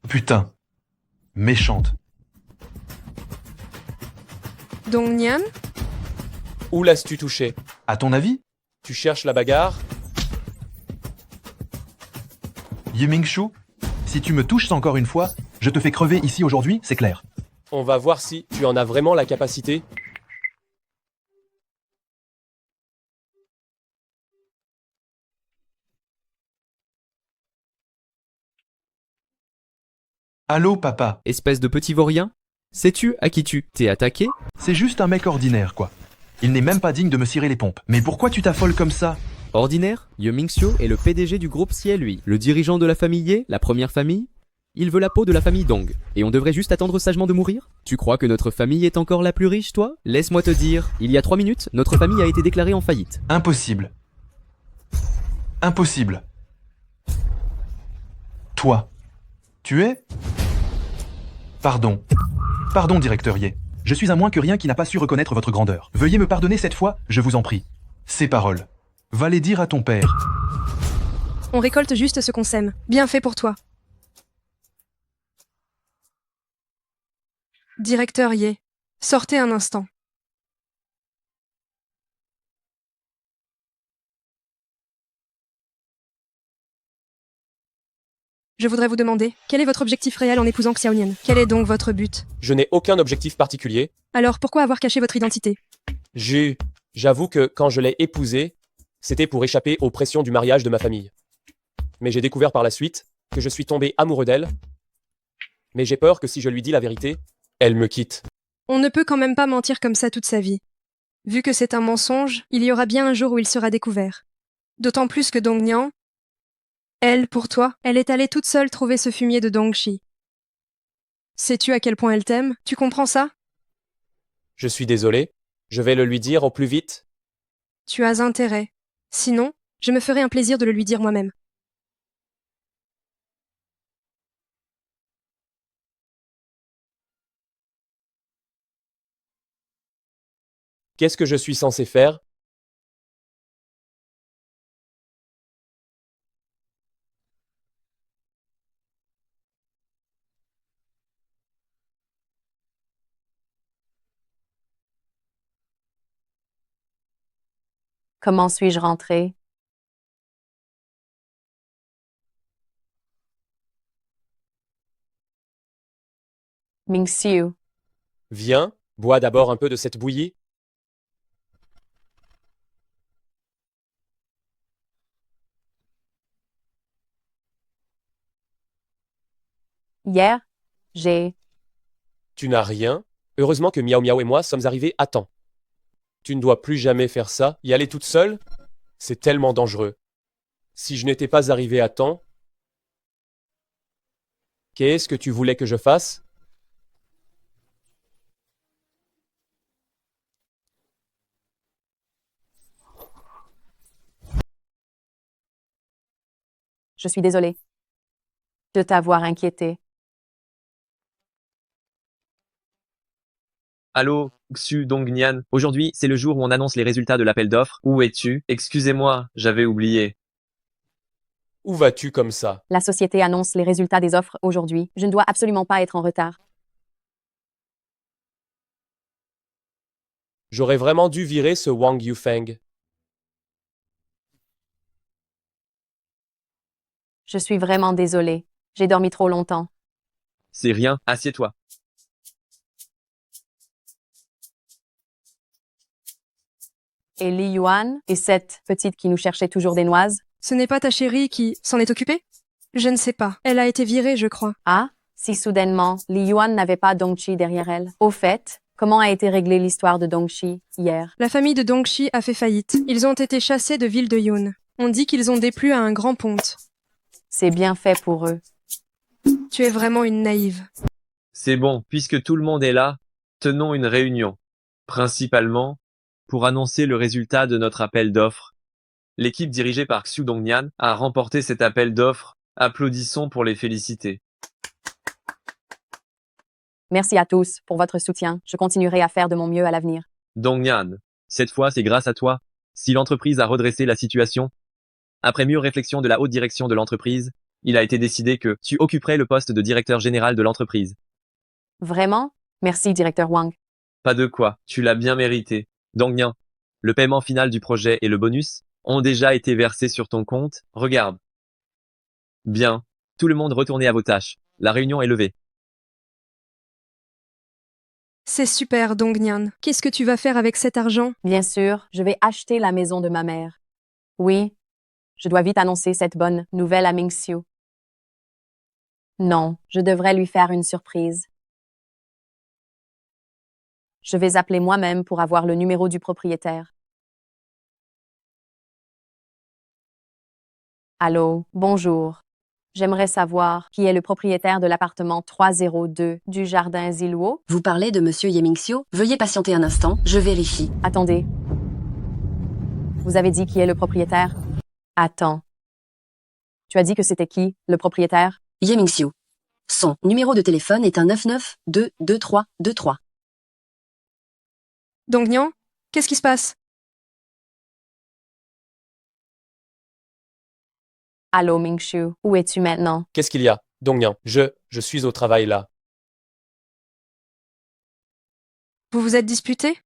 Putain. Méchante. Dongnian? Où l'as-tu touché? À ton avis? Tu cherches la bagarre? Yimingshu, si tu me touches encore une fois, je te fais crever ici aujourd'hui, c'est clair. On va voir si tu en as vraiment la capacité. Allô, papa? Espèce de petit vaurien? Sais-tu à qui tu t'es attaqué? C'est juste un mec ordinaire, quoi. Il n'est même pas digne de me cirer les pompes. Mais pourquoi tu t'affoles comme ça? Ordinaire, Ye Mingxiu est le PDG du groupe Xie, lui. Le dirigeant de la famille Ye, la première famille. Il veut la peau de la famille Dong. Et on devrait juste attendre sagement de mourir? Tu crois que notre famille est encore la plus riche, toi? Laisse-moi te dire, il y a 3 minutes, notre famille a été déclarée en faillite. Impossible. Impossible. Toi. Tu es? Pardon. Pardon, directeur Ye. Je suis un moins que rien qui n'a pas su reconnaître votre grandeur. Veuillez me pardonner cette fois, je vous en prie. Ces paroles. Va les dire à ton père. On récolte juste ce qu'on sème. Bien fait pour toi. Directeur Ye, sortez un instant. Je voudrais vous demander, quel est votre objectif réel en épousant Xiaonian? Quel est donc votre but? Je n'ai aucun objectif particulier. Alors pourquoi avoir caché votre identité? J'avoue que quand je l'ai épousée, c'était pour échapper aux pressions du mariage de ma famille. Mais j'ai découvert par la suite que je suis tombé amoureux d'elle. Mais j'ai peur que si je lui dis la vérité, elle me quitte. On ne peut quand même pas mentir comme ça toute sa vie. Vu que c'est un mensonge, il y aura bien un jour où il sera découvert. D'autant plus que Dongnian, elle, pour toi, elle est allée toute seule trouver ce fumier de Dongxi. Sais-tu à quel point elle t'aime? Tu comprends ça? Je suis désolé. Je vais le lui dire au plus vite. Tu as intérêt. Sinon, je me ferai un plaisir de le lui dire moi-même. Qu'est-ce que je suis censé faire? Comment suis-je rentré? Mingxiu. Viens, bois d'abord un peu de cette bouillie. Hier, j'ai... Tu n'as rien. Heureusement que Miao Miao et moi sommes arrivés à temps. Tu ne dois plus jamais faire ça. Y aller toute seule, c'est tellement dangereux. Si je n'étais pas arrivé à temps, qu'est-ce que tu voulais que je fasse? Je suis désolée de t'avoir inquiété. Allô, Xu Dongnian. Aujourd'hui, c'est le jour où on annonce les résultats de l'appel d'offres. Où es-tu? Excusez-moi, j'avais oublié. Où vas-tu comme ça? La société annonce les résultats des offres aujourd'hui. Je ne dois absolument pas être en retard. J'aurais vraiment dû virer ce Wang Yufeng. Je suis vraiment désolée. J'ai dormi trop longtemps. C'est rien, assieds-toi. Et Li Yuan, et cette petite qui nous cherchait toujours des noises? Ce n'est pas ta chérie qui s'en est occupée? Je ne sais pas. Elle a été virée, je crois. Ah, Si soudainement, Li Yuan n'avait pas Dongqi derrière elle. Au fait, comment a été réglée l'histoire de Dongqi hier? La famille de Dongqi a fait faillite. Ils ont été chassés de ville de Yun. On dit qu'ils ont déplu à un grand ponte. C'est bien fait pour eux. Tu es vraiment une naïve. C'est bon, puisque tout le monde est là, tenons une réunion. Principalement, pour annoncer le résultat de notre appel d'offres. L'équipe dirigée par Xiu Dongnian a remporté cet appel d'offres. Applaudissons pour les féliciter. Merci à tous pour votre soutien. Je continuerai à faire de mon mieux à l'avenir. Dongnian, cette fois c'est grâce à toi si l'entreprise a redressé la situation. Après mûre réflexion de la haute direction de l'entreprise, il a été décidé que tu occuperais le poste de directeur général de l'entreprise. Vraiment? Merci, directeur Wang. Pas de quoi, tu l'as bien mérité. Dongnian, le paiement final du projet et le bonus ont déjà été versés sur ton compte, regarde. Bien, tout le monde retournez à vos tâches. La réunion est levée. C'est super, Dongnian. Qu'est-ce que tu vas faire avec cet argent? Bien sûr, je vais acheter la maison de ma mère. Oui, je dois vite annoncer cette bonne nouvelle à Ming-Xiu. Non, je devrais lui faire une surprise. Je vais appeler moi-même pour avoir le numéro du propriétaire. Allô, bonjour. J'aimerais savoir qui est le propriétaire de l'appartement 302 du jardin Ziluo. Vous parlez de Monsieur Yemingxiu? Veuillez patienter un instant, je vérifie. Attendez. Vous avez dit qui est le propriétaire? Attends. Tu as dit que c'était qui, le propriétaire? Yemingxiu. Son numéro de téléphone est un 9922323. Dongnian, qu'est-ce qui se passe? Allô, Ming-Xiu, où es-tu maintenant? Qu'est-ce qu'il y a? Dongnian, je suis au travail là. Vous vous êtes disputé?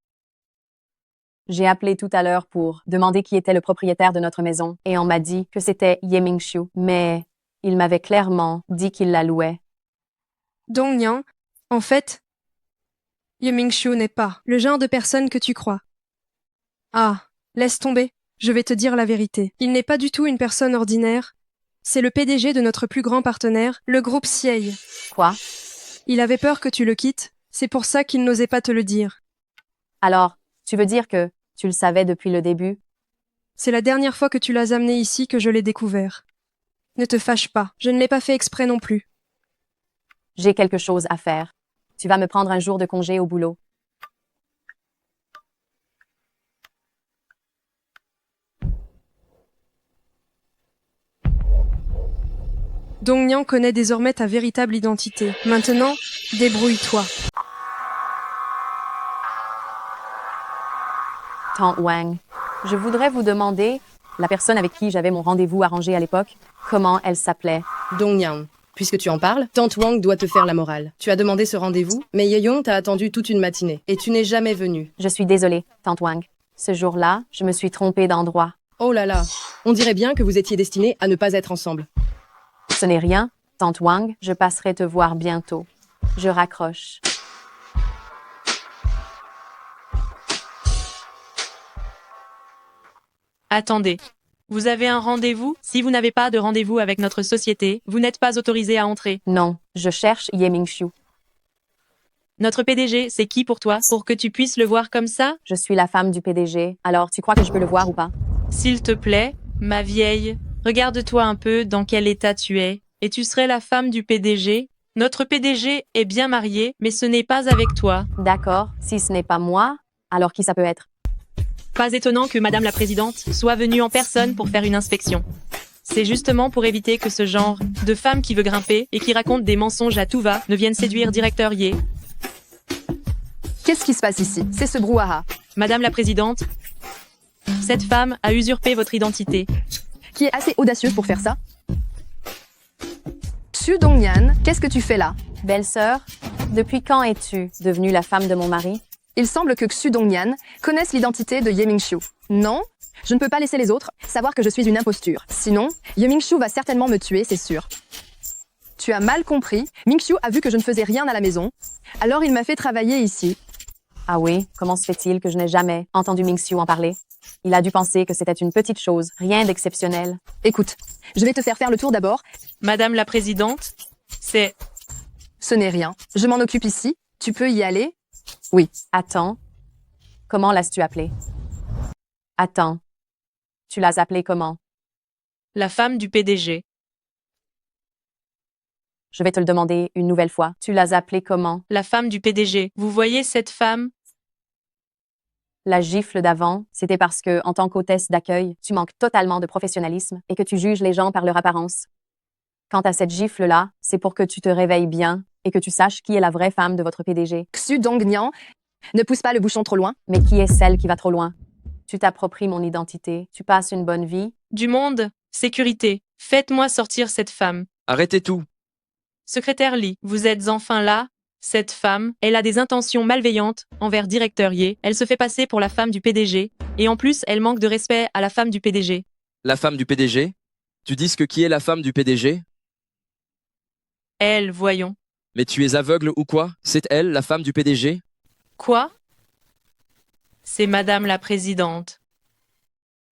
J'ai appelé tout à l'heure pour demander qui était le propriétaire de notre maison et on m'a dit que c'était Ye Ming-Xiu, mais il m'avait clairement dit qu'il la louait. Dongnian, en fait, Ye Ming-Xiu n'est pas le genre de personne que tu crois. Ah, laisse tomber, je vais te dire la vérité. Il n'est pas du tout une personne ordinaire. C'est le PDG de notre plus grand partenaire, le groupe Siei. Quoi? Il avait peur que tu le quittes, c'est pour ça qu'il n'osait pas te le dire. Alors, tu veux dire que tu le savais depuis le début? C'est la dernière fois que tu l'as amené ici que je l'ai découvert. Ne te fâche pas, je ne l'ai pas fait exprès non plus. J'ai quelque chose à faire. Tu vas me prendre un jour de congé au boulot. Dongnian connaît désormais ta véritable identité. Maintenant, débrouille-toi. Tante Wang, je voudrais vous demander, la personne avec qui j'avais mon rendez-vous arrangé à l'époque, comment elle s'appelait? Dongnian. Puisque tu en parles, Tante Wang doit te faire la morale. Tu as demandé ce rendez-vous, mais Yeyong t'a attendu toute une matinée, et tu n'es jamais venue. Je suis désolée, Tante Wang. Ce jour-là, je me suis trompée d'endroit. Oh là là, on dirait bien que vous étiez destinés à ne pas être ensemble. Ce n'est rien, Tante Wang, je passerai te voir bientôt. Je raccroche. Attendez. Vous avez un rendez-vous? Si vous n'avez pas de rendez-vous avec notre société, vous n'êtes pas autorisé à entrer. Non, je cherche Ye Ming-Xiu. Notre PDG, c'est qui pour toi, pour que tu puisses le voir comme ça? Je suis la femme du PDG, alors tu crois que je peux le voir ou pas? S'il te plaît, ma vieille, regarde-toi un peu dans quel état tu es, et tu serais la femme du PDG. Notre PDG est bien marié, mais ce n'est pas avec toi. D'accord, si ce n'est pas moi, alors qui ça peut être? Pas étonnant que Madame la Présidente soit venue en personne pour faire une inspection. C'est justement pour éviter que ce genre de femme qui veut grimper et qui raconte des mensonges à tout va ne vienne séduire directeur Ye. Qu'est-ce qui se passe ici? C'est ce brouhaha. Madame la Présidente, cette femme a usurpé votre identité. Qui est assez audacieuse pour faire ça? Xu Dongnian, qu'est-ce que tu fais là? Belle-sœur, depuis quand es-tu devenue la femme de mon mari? Il semble que Xu Dongnian connaisse l'identité de Ye Ming-Xiu. Non, je ne peux pas laisser les autres savoir que je suis une imposture. Sinon, Ye Ming-Xiu va certainement me tuer, c'est sûr. Tu as mal compris. Ming-Xiu a vu que je ne faisais rien à la maison. Alors il m'a fait travailler ici. Ah oui, comment se fait-il que je n'ai jamais entendu Ming-Xiu en parler? Il a dû penser que c'était une petite chose, rien d'exceptionnel. Écoute, je vais te faire le tour d'abord. Madame la Présidente, c'est Ce n'est rien. Je m'en occupe ici. Tu peux y aller? Oui. Attends. Comment l'as-tu appelée? Attends. Tu l'as appelée comment? La femme du PDG. Je vais te le demander une nouvelle fois. Tu l'as appelée comment? La femme du PDG. Vous voyez cette femme? La gifle d'avant, c'était parce que, en tant qu'hôtesse d'accueil, tu manques totalement de professionnalisme et que tu juges les gens par leur apparence. Quant à cette gifle-là, c'est pour que tu te réveilles bien et que tu saches qui est la vraie femme de votre PDG. Xu Dongnian, ne pousse pas le bouchon trop loin. Mais qui est celle qui va trop loin? Tu t'appropries mon identité, tu passes une bonne vie. Du monde, sécurité. Faites-moi sortir cette femme. Arrêtez tout. Secrétaire Lee, vous êtes enfin là? Cette femme, elle a des intentions malveillantes envers directeur Ye. Elle se fait passer pour la femme du PDG. Et en plus, elle manque de respect à la femme du PDG. La femme du PDG? Tu dis que qui est la femme du PDG? Elle, voyons. Mais tu es aveugle ou quoi? C'est elle, la femme du PDG? Quoi? C'est Madame la Présidente.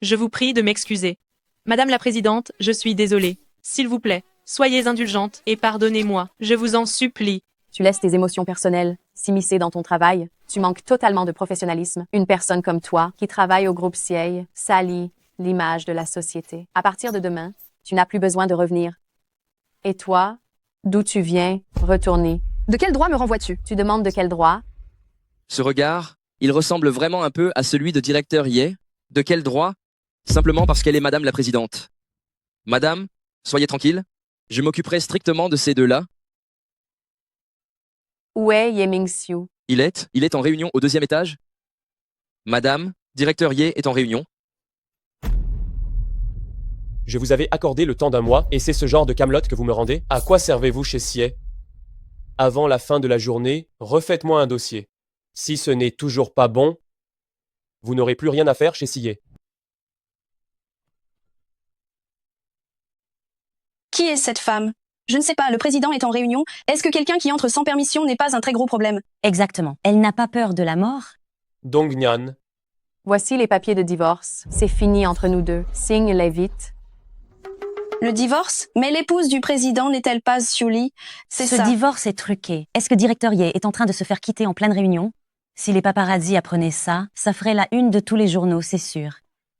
Je vous prie de m'excuser. Madame la Présidente, je suis désolée. S'il vous plaît, soyez indulgente et pardonnez-moi. Je vous en supplie. Tu laisses tes émotions personnelles s'immiscer dans ton travail. Tu manques totalement de professionnalisme. Une personne comme toi, qui travaille au groupe CIA, salit l'image de la société. À partir de demain, tu n'as plus besoin de revenir. Et toi, d'où tu viens, retourner. De quel droit me renvoies-tu? Tu demandes de quel droit? Ce regard, il ressemble vraiment un peu à celui de directeur Ye. De quel droit? Simplement parce qu'elle est Madame la Présidente. Madame, soyez tranquille. Je m'occuperai strictement de ces deux-là. Où est Ye Ming-Xiu? Il est en réunion au 2e étage. Madame, directeur Ye est en réunion. Je vous avais accordé le temps d'un mois, et c'est ce genre de camelote que vous me rendez? À quoi servez-vous chez Siet? Avant la fin de la journée, refaites-moi un dossier. Si ce n'est toujours pas bon, vous n'aurez plus rien à faire chez Siet. Qui est cette femme? Je ne sais pas, le président est en réunion. Est-ce que quelqu'un qui entre sans permission n'est pas un très gros problème? Exactement. Elle n'a pas peur de la mort? Dongnian. Voici les papiers de divorce. C'est fini entre nous deux. Signe-les vite. Le divorce? Mais l'épouse du président n'est-elle pas Xiuli? C'est Ce ça. divorce est truqué. Est-ce que directeur Ye est en train de se faire quitter en pleine réunion? Si les paparazzis apprenaient ça, ça ferait la une de tous les journaux, c'est sûr.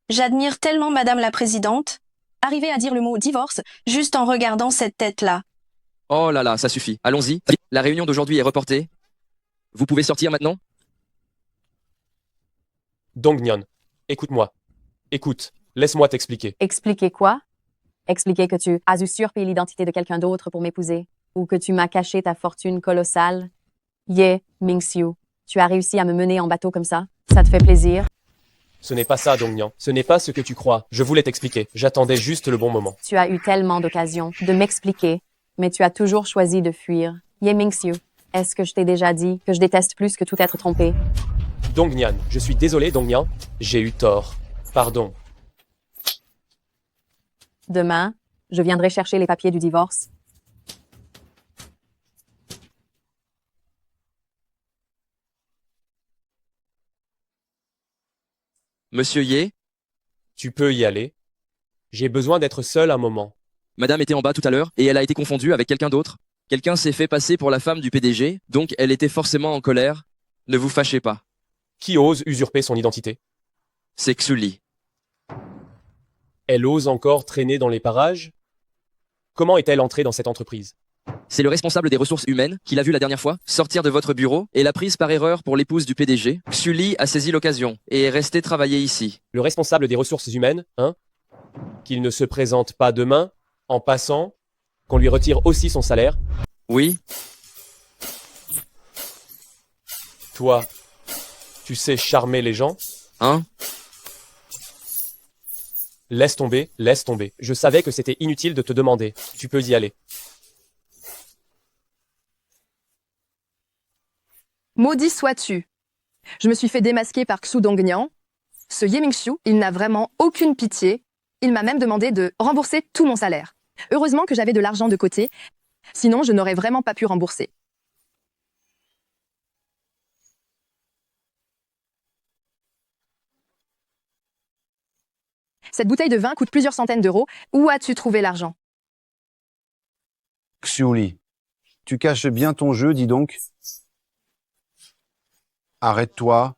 J'admire tellement Madame la Présidente. Arriver à dire le mot divorce juste en regardant cette tête-là. Oh là là, ça suffit. Allons-y. La réunion d'aujourd'hui est reportée. Vous pouvez sortir maintenant? Dongnian, écoute-moi. Écoute, laisse-moi t'expliquer. Expliquer quoi? Expliquer que tu as usurpé l'identité de quelqu'un d'autre pour m'épouser, ou que tu m'as caché ta fortune colossale. Ye Ming-Xiu, tu as réussi à me mener en bateau comme ça? Ça te fait plaisir? Ce n'est pas ça, Dongnian. Ce n'est pas ce que tu crois. Je voulais t'expliquer. J'attendais juste le bon moment. Tu as eu tellement d'occasions de m'expliquer, mais tu as toujours choisi de fuir. Ye Ming-Xiu, est-ce que je t'ai déjà dit que je déteste plus que tout être trompé? Dongnian, je suis désolé, Dongnian. J'ai eu tort. Pardon. Demain, je viendrai chercher les papiers du divorce. Monsieur Ye? Tu peux y aller. J'ai besoin d'être seul un moment. Madame était en bas tout à l'heure et elle a été confondue avec quelqu'un d'autre. Quelqu'un s'est fait passer pour la femme du PDG, donc elle était forcément en colère. Ne vous fâchez pas. Qui ose usurper son identité? C'est Xuli. Elle ose encore traîner dans les parages? Comment est-elle entrée dans cette entreprise? C'est le responsable des ressources humaines qui l'a vu la dernière fois sortir de votre bureau et l'a prise par erreur pour l'épouse du PDG. Xuli a saisi l'occasion et est resté travailler ici. Le responsable des ressources humaines, hein? Qu'il ne se présente pas demain, en passant, qu'on lui retire aussi son salaire? Oui. Toi, tu sais charmer les gens? Hein? Laisse tomber, laisse tomber. Je savais que c'était inutile de te demander. Tu peux y aller. Maudit sois-tu. Je me suis fait démasquer par Xu Dongnian. Ce Ye Ming-Xiu, il n'a vraiment aucune pitié. Il m'a même demandé de rembourser tout mon salaire. Heureusement que j'avais de l'argent de côté, sinon je n'aurais vraiment pas pu rembourser. Cette bouteille de vin coûte plusieurs centaines d'euros. Où as-tu trouvé l'argent? Xiuli, Tu caches bien ton jeu, dis donc. Arrête-toi.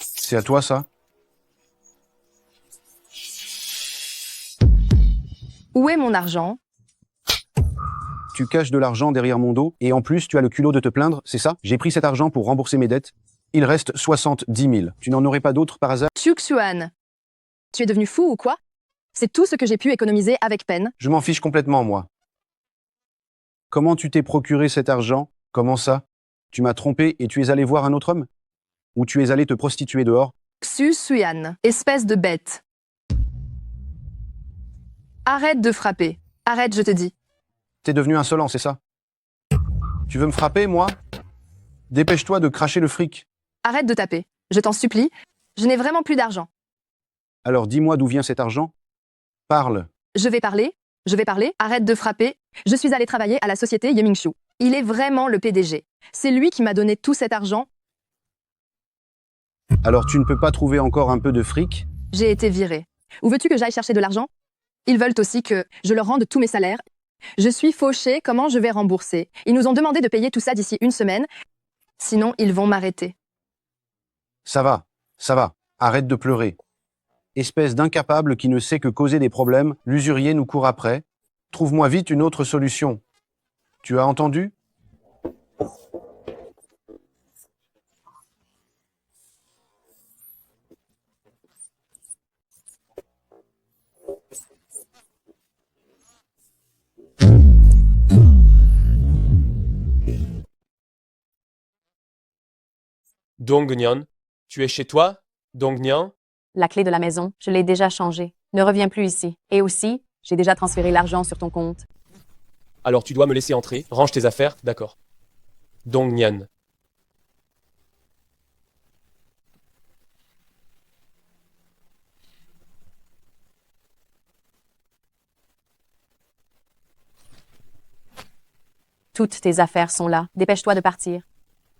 C'est à toi, ça? Où est mon argent? Tu caches de l'argent derrière mon dos, et en plus, tu as le culot de te plaindre, c'est ça? J'ai pris cet argent pour rembourser mes dettes. Il reste 70 000. Tu n'en aurais pas d'autres par hasard? Xuan, tu es devenu fou ou quoi? C'est tout ce que j'ai pu économiser avec peine. Je m'en fiche complètement, moi. Comment tu t'es procuré cet argent? Comment ça? Tu m'as trompé et tu es allé voir un autre homme? Ou tu es allé te prostituer dehors? Xuan, espèce de bête. Arrête de frapper. Arrête, je te dis. T'es devenu insolent, c'est ça? Tu veux me frapper, moi? Dépêche-toi de cracher le fric. Arrête de taper. Je t'en supplie. Je n'ai vraiment plus d'argent. Alors dis-moi d'où vient cet argent? Parle. Je vais parler. Arrête de frapper. Je suis allée travailler à la société Yemingshu. Il est vraiment le PDG. C'est lui qui m'a donné tout cet argent. Alors tu ne peux pas trouver encore un peu de fric? J'ai été virée. Où veux-tu que j'aille chercher de l'argent? Ils veulent aussi que je leur rende tous mes salaires. Je suis fauchée, comment je vais rembourser? Ils nous ont demandé de payer tout ça d'ici une semaine. Sinon, ils vont m'arrêter. Ça va. Arrête de pleurer. Espèce d'incapable qui ne sait que causer des problèmes, l'usurier nous court après. Trouve-moi vite une autre solution. Tu as entendu? Dongnyan, tu es chez toi? Dongnyan? La clé de la maison, je l'ai déjà changée. Ne reviens plus ici. Et aussi, j'ai déjà transféré l'argent sur ton compte. Alors tu dois me laisser entrer. Range tes affaires, d'accord. Dongnyan. Toutes tes affaires sont là. Dépêche-toi de partir.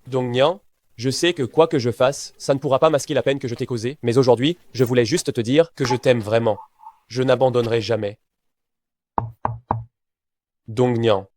Dongnyan, je sais que quoi que je fasse, ça ne pourra pas masquer la peine que je t'ai causée, mais aujourd'hui, je voulais juste te dire que je t'aime vraiment. Je n'abandonnerai jamais. Dongnyan.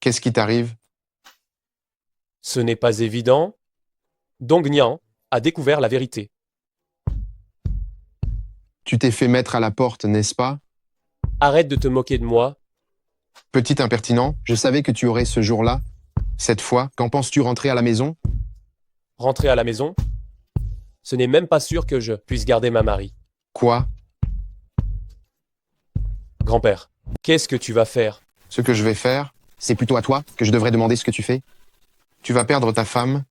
Qu'est-ce qui t'arrive? Ce n'est pas évident. Dongnyan a découvert la vérité. Tu t'es fait mettre à la porte, n'est-ce pas? Arrête de te moquer de moi. Petit impertinent, je savais que tu aurais ce jour-là. Cette fois, quand penses-tu rentrer à la maison? Rentrer à la maison? Ce n'est même pas sûr que je puisse garder ma Marie. Quoi? Grand-père, qu'est-ce que tu vas faire? Ce que je vais faire, c'est plutôt à toi que je devrais demander ce que tu fais. Tu vas perdre ta femme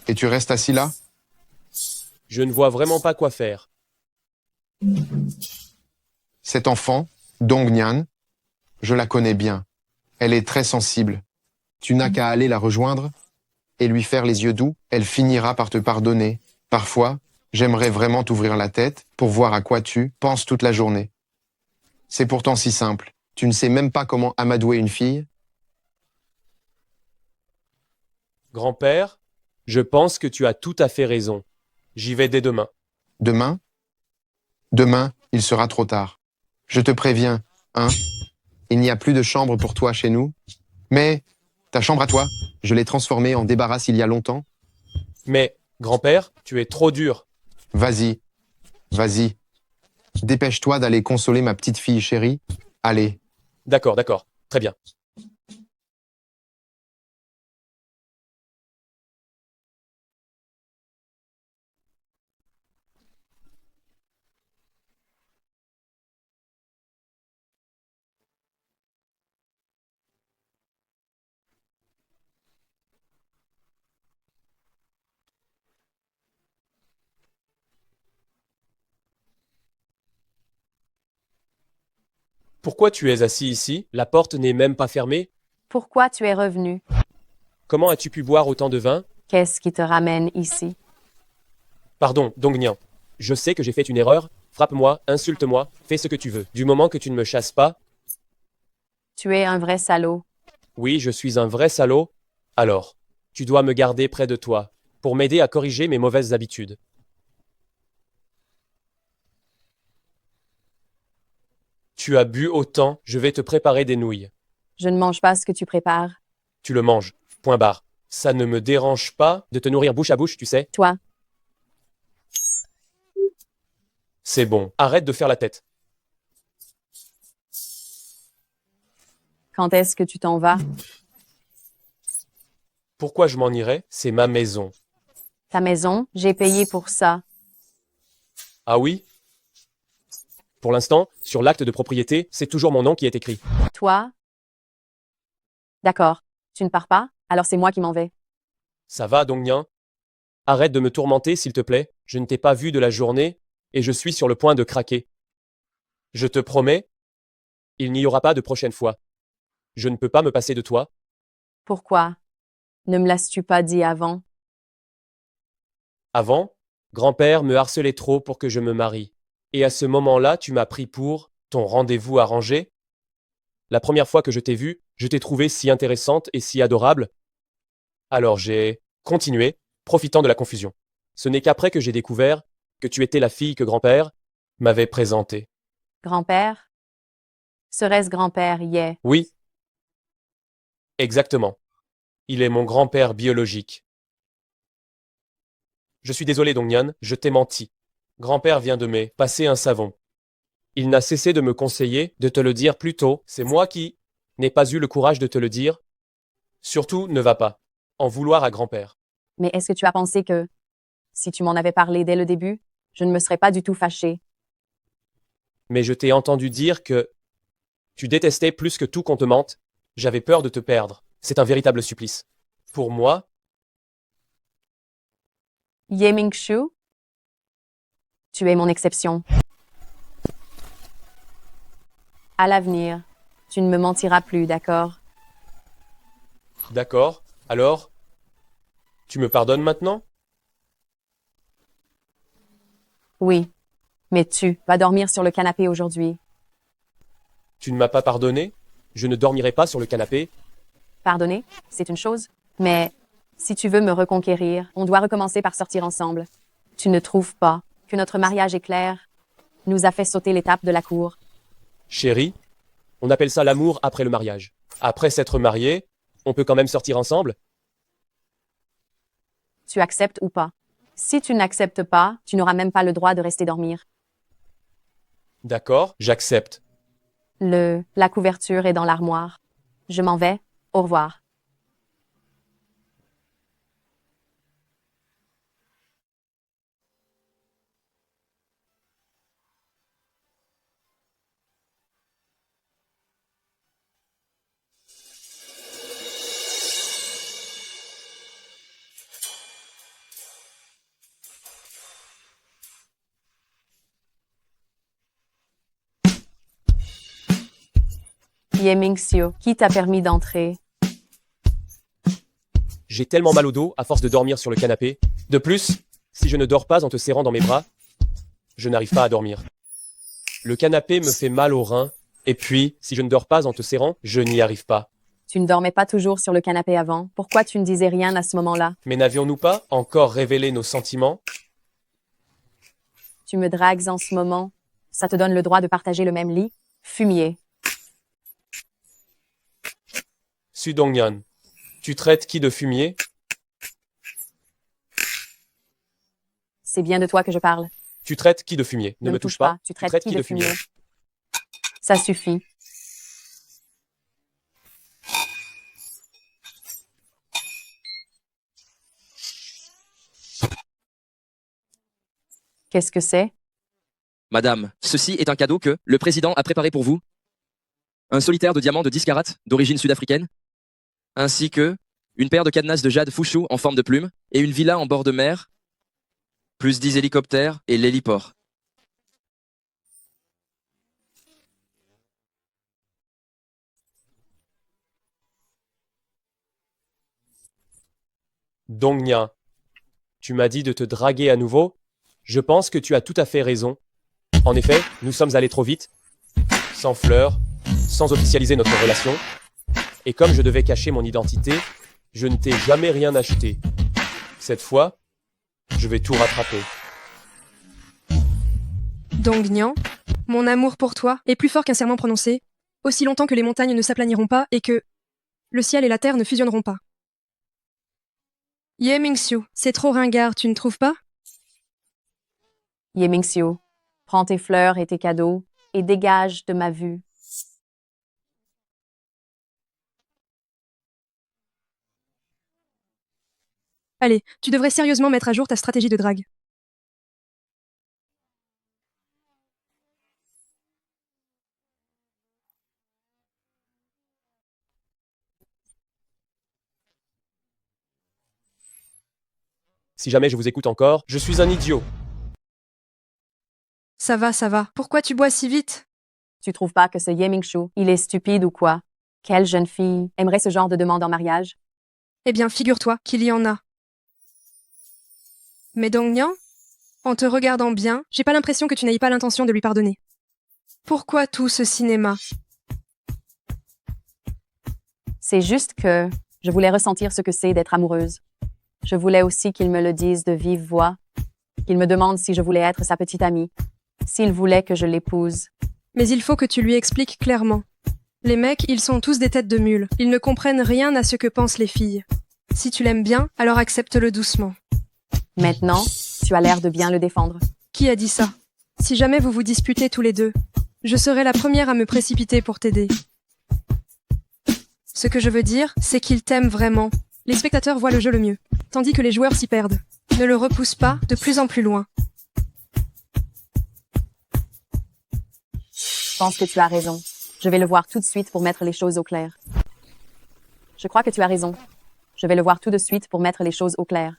et tu restes assis là? Je ne vois vraiment pas quoi faire. Cette enfant, Dongnyan, je la connais bien. Elle est très sensible. Tu n'as qu'à aller la rejoindre et lui faire les yeux doux. Elle finira par te pardonner. Parfois, j'aimerais vraiment t'ouvrir la tête pour voir à quoi tu penses toute la journée. C'est pourtant si simple. Tu ne sais même pas comment amadouer une fille? Grand-père, je pense que tu as tout à fait raison. J'y vais dès demain. Demain? Demain, il sera trop tard. Je te préviens, hein? Il n'y a plus de chambre pour toi chez nous. Mais Ta chambre à toi, je l'ai transformée en débarras il y a longtemps. Mais, grand-père, tu es trop dur. Vas-y, vas-y. Dépêche-toi d'aller consoler ma petite fille chérie. Allez. D'accord, d'accord. Très bien. Pourquoi tu es assis ici? La porte n'est même pas fermée. Pourquoi tu es revenu? Comment as-tu pu boire autant de vin? Qu'est-ce qui te ramène ici? Pardon, Dongnian. Je sais que j'ai fait une erreur. Frappe-moi, insulte-moi, fais ce que tu veux. Du moment que tu ne me chasses pas. Tu es un vrai salaud. Oui, je suis un vrai salaud. Alors, tu dois me garder près de toi, pour m'aider à corriger mes mauvaises habitudes. Tu as bu autant, je vais te préparer des nouilles. Je ne mange pas ce que tu prépares. Tu le manges. Point barre. Ça ne me dérange pas de te nourrir bouche à bouche, tu sais. Toi, C'est bon. Arrête de faire la tête. quand est-ce que tu t'en vas? Pourquoi je m'en irais? C'est ma maison. Ta maison, j'ai payé pour ça. Ah oui? Pour l'instant, sur l'acte de propriété, c'est toujours mon nom qui est écrit. Toi? D'accord. Tu ne pars pas? Alors c'est moi qui m'en vais. Ça va, Dongnian? Arrête de me tourmenter, s'il te plaît. Je ne t'ai pas vu de la journée, et je suis sur le point de craquer. Je te promets, il n'y aura pas de prochaine fois. Je ne peux pas me passer de toi. Pourquoi? Ne me l'as-tu pas dit avant? Avant, grand-père me harcelait trop pour que je me marie. Et à ce moment-là, tu m'as pris pour ton rendez-vous arrangé. La première fois que je t'ai vue, je t'ai trouvée si intéressante et si adorable. Alors j'ai continué, profitant de la confusion. Ce n'est qu'après que j'ai découvert que tu étais la fille que grand-père m'avait présentée. Grand-père? Serait-ce grand-père, yeah? Oui. Exactement. Il est mon grand-père biologique. Je suis désolé, Dongnian, je t'ai menti. Grand-père vient de me passer un savon. Il n'a cessé de me conseiller de te le dire plus tôt. C'est moi qui n'ai pas eu le courage de te le dire. Surtout, ne va pas en vouloir à grand-père. Mais est-ce que tu as pensé que, si tu m'en avais parlé dès le début, je ne me serais pas du tout fâchée? Mais je t'ai entendu dire que tu détestais plus que tout qu'on te mente. J'avais peur de te perdre. C'est un véritable supplice. Pour moi, Ye Ming-shu? Tu es mon exception. À l'avenir, tu ne me mentiras plus, d'accord? d'accord. Alors, tu me pardonnes maintenant? Oui. Mais tu vas dormir sur le canapé aujourd'hui. Tu ne m'as pas pardonné? Je ne dormirai pas sur le canapé. Pardonner, c'est une chose. Mais si tu veux me reconquérir, on doit recommencer par sortir ensemble. Tu ne trouves pas que notre mariage éclair nous a fait sauter l'étape de la cour? Chérie, on appelle ça l'amour après le mariage. Après s'être marié, on peut quand même sortir ensemble? Tu acceptes ou pas? Si tu n'acceptes pas, tu n'auras même pas le droit de rester dormir. D'accord, j'accepte. La couverture est dans l'armoire. Je m'en vais. Au revoir. Ye Ming-shu, qui t'a permis d'entrer? J'ai tellement mal au dos à force de dormir sur le canapé. De plus, si je ne dors pas en te serrant dans mes bras, je n'arrive pas à dormir. Le canapé me fait mal aux reins, et puis, si je ne dors pas en te serrant, je n'y arrive pas. Tu ne dormais pas toujours sur le canapé avant. Pourquoi tu ne disais rien à ce moment-là? Mais n'avions-nous pas encore révélé nos sentiments? Tu me dragues en ce moment. Ça te donne le droit de partager le même lit? Fumier. Su Dongnian, Tu traites qui de fumier? C'est bien de toi que je parle. Tu traites qui de fumier? Ne me touche pas. Tu traites qui de fumier? Ça suffit. Qu'est-ce que c'est? Madame, ceci est un cadeau que le président a préparé pour vous. Un solitaire de diamant de 10 carats d'origine sud-africaine, ainsi que une paire de cadenas de jade Fouchou en forme de plume et une villa en bord de mer, plus 10 hélicoptères et l'héliport. Dong-Nian, tu m'as dit de te draguer à nouveau? Je pense que tu as tout à fait raison. En effet, nous sommes allés trop vite, sans fleurs, sans officialiser notre relation. Et comme je devais cacher mon identité, je ne t'ai jamais rien acheté. Cette fois, je vais tout rattraper. Dong-Nian, mon amour pour toi est plus fort qu'un serment prononcé, aussi longtemps que les montagnes ne s'aplaniront pas et que le ciel et la terre ne fusionneront pas. Ye Mingxiu, c'est trop ringard, tu ne trouves pas? Ye Mingxiu, prends tes fleurs et tes cadeaux et dégage de ma vue. Allez, tu devrais sérieusement mettre à jour ta stratégie de drague. Si jamais je vous écoute encore, je suis un idiot. Ça va. Pourquoi tu bois si vite? Tu trouves pas que ce Ye Mingxiu, il est stupide ou quoi? Quelle jeune fille aimerait ce genre de demande en mariage? Eh bien, figure-toi qu'il y en a. Mais Dong-Nian, en te regardant bien, j'ai pas l'impression que tu n'aies pas l'intention de lui pardonner. Pourquoi tout ce cinéma? C'est juste que je voulais ressentir ce que c'est d'être amoureuse. Je voulais aussi qu'il me le dise de vive voix, qu'il me demande si je voulais être sa petite amie, s'il voulait que je l'épouse. Mais il faut que tu lui expliques clairement. Les mecs, ils sont tous des têtes de mule. Ils ne comprennent rien à ce que pensent les filles. Si tu l'aimes bien, alors accepte-le doucement. Maintenant, tu as l'air de bien le défendre. Qui a dit ça? Si jamais vous vous disputez tous les deux, je serai la première à me précipiter pour t'aider. Ce que je veux dire, c'est qu'il t'aime vraiment. Les spectateurs voient le jeu le mieux, tandis que les joueurs s'y perdent. Ne le repousse pas de plus en plus loin. Je pense que tu as raison. Je vais le voir tout de suite pour mettre les choses au clair. Je crois que tu as raison. Je vais le voir tout de suite pour mettre les choses au clair.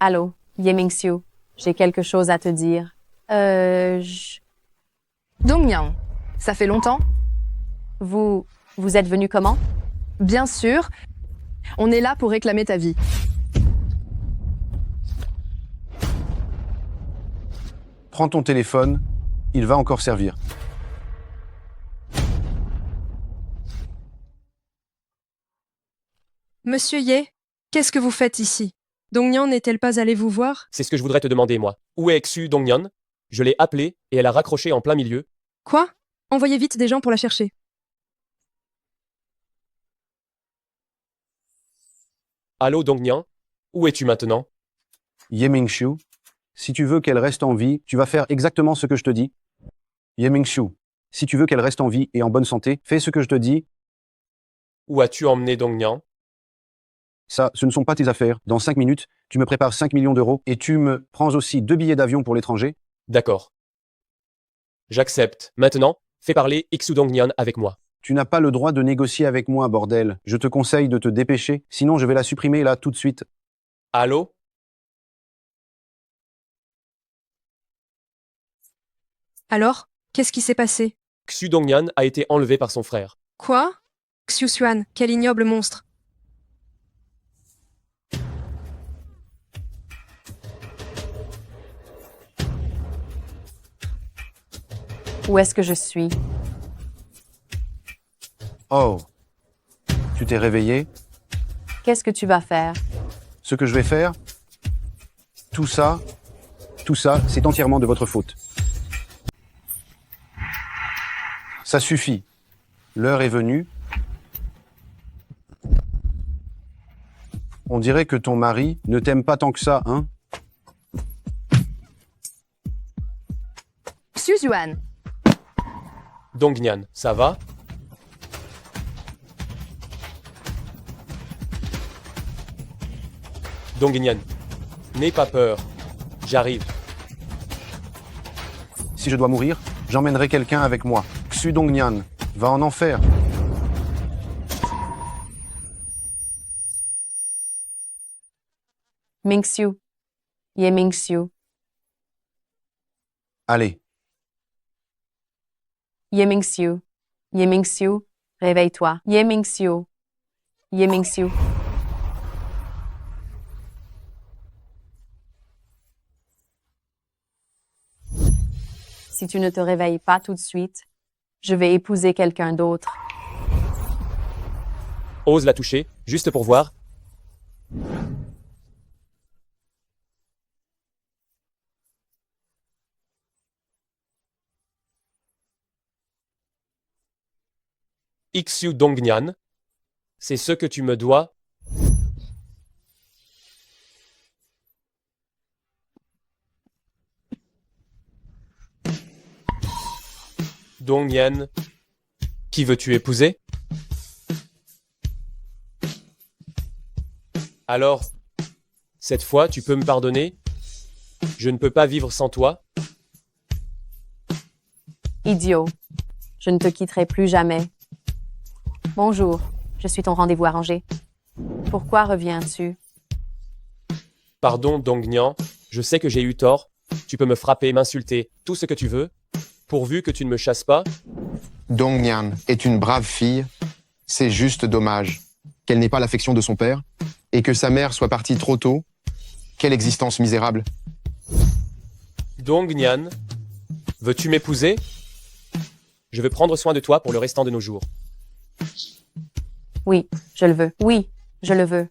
Allô, Ye Mingxiu, j'ai quelque chose à te dire. Dong-Nian, ça fait longtemps? Vous êtes venu comment? Bien sûr. On est là pour réclamer ta vie. Prends ton téléphone, il va encore servir. Monsieur Ye, qu'est-ce que vous faites ici? Dong-Nian n'est-elle pas allée vous voir? C'est ce que je voudrais te demander, moi. Où est Xu Dong-Nian? Je l'ai appelée et elle a raccroché en plein milieu. Quoi? Envoyez vite des gens pour la chercher. Allô Dong-Nian? Où es-tu maintenant? Ye Mingxiu, si tu veux qu'elle reste en vie, tu vas faire exactement ce que je te dis. Ye Mingxiu, si tu veux qu'elle reste en vie et en bonne santé, fais ce que je te dis. Où as-tu emmené Dong-Nian? Ça, ce ne sont pas tes affaires. Dans 5 minutes, tu me prépares 5 millions d'euros et tu me prends aussi 2 billets d'avion pour l'étranger. D'accord. J'accepte. Maintenant, fais parler Xu Dong-Nian avec moi. Tu n'as pas le droit de négocier avec moi, bordel. Je te conseille de te dépêcher, sinon je vais la supprimer là tout de suite. Allô? Alors, qu'est-ce qui s'est passé? Xu Dong-Nian a été enlevé par son frère. Quoi? Xiu Xuan, quel ignoble monstre. Où est-ce que je suis? Oh. Tu t'es réveillé? Qu'est-ce que tu vas faire? Ce que je vais faire? Tout ça, c'est entièrement de votre faute. Ça suffit. L'heure est venue. On dirait que ton mari ne t'aime pas tant que ça, hein? Xu Yuan, Dongnyan, ça va? Dongnyan, n'aie pas peur. J'arrive. Si je dois mourir, j'emmènerai quelqu'un avec moi. Xu Dongnyan va en enfer. Mingxiu. Ye Mingxiu. Allez, Ye Mingxiu. Ye Mingxiu. Réveille-toi. Ye Mingxiu. Ye Mingxiu. Si tu ne te réveilles pas tout de suite, je vais épouser quelqu'un d'autre. Ose la toucher, juste pour voir. Xu Dongnyan, c'est ce que tu me dois. Dongnyan, qui veux-tu épouser? Alors, cette fois, tu peux me pardonner? Je ne peux pas vivre sans toi. Idiot. Je ne te quitterai plus jamais. Bonjour, je suis ton rendez-vous arrangé. Pourquoi reviens-tu? Pardon, Dongnyan, je sais que j'ai eu tort. Tu peux me frapper, m'insulter, tout ce que tu veux, pourvu que tu ne me chasses pas. Dongnyan est une brave fille. C'est juste dommage qu'elle n'ait pas l'affection de son père et que sa mère soit partie trop tôt. Quelle existence misérable. Dongnyan, veux-tu m'épouser? Je veux prendre soin de toi pour le restant de nos jours. Oui, je le veux. Oui, je le veux.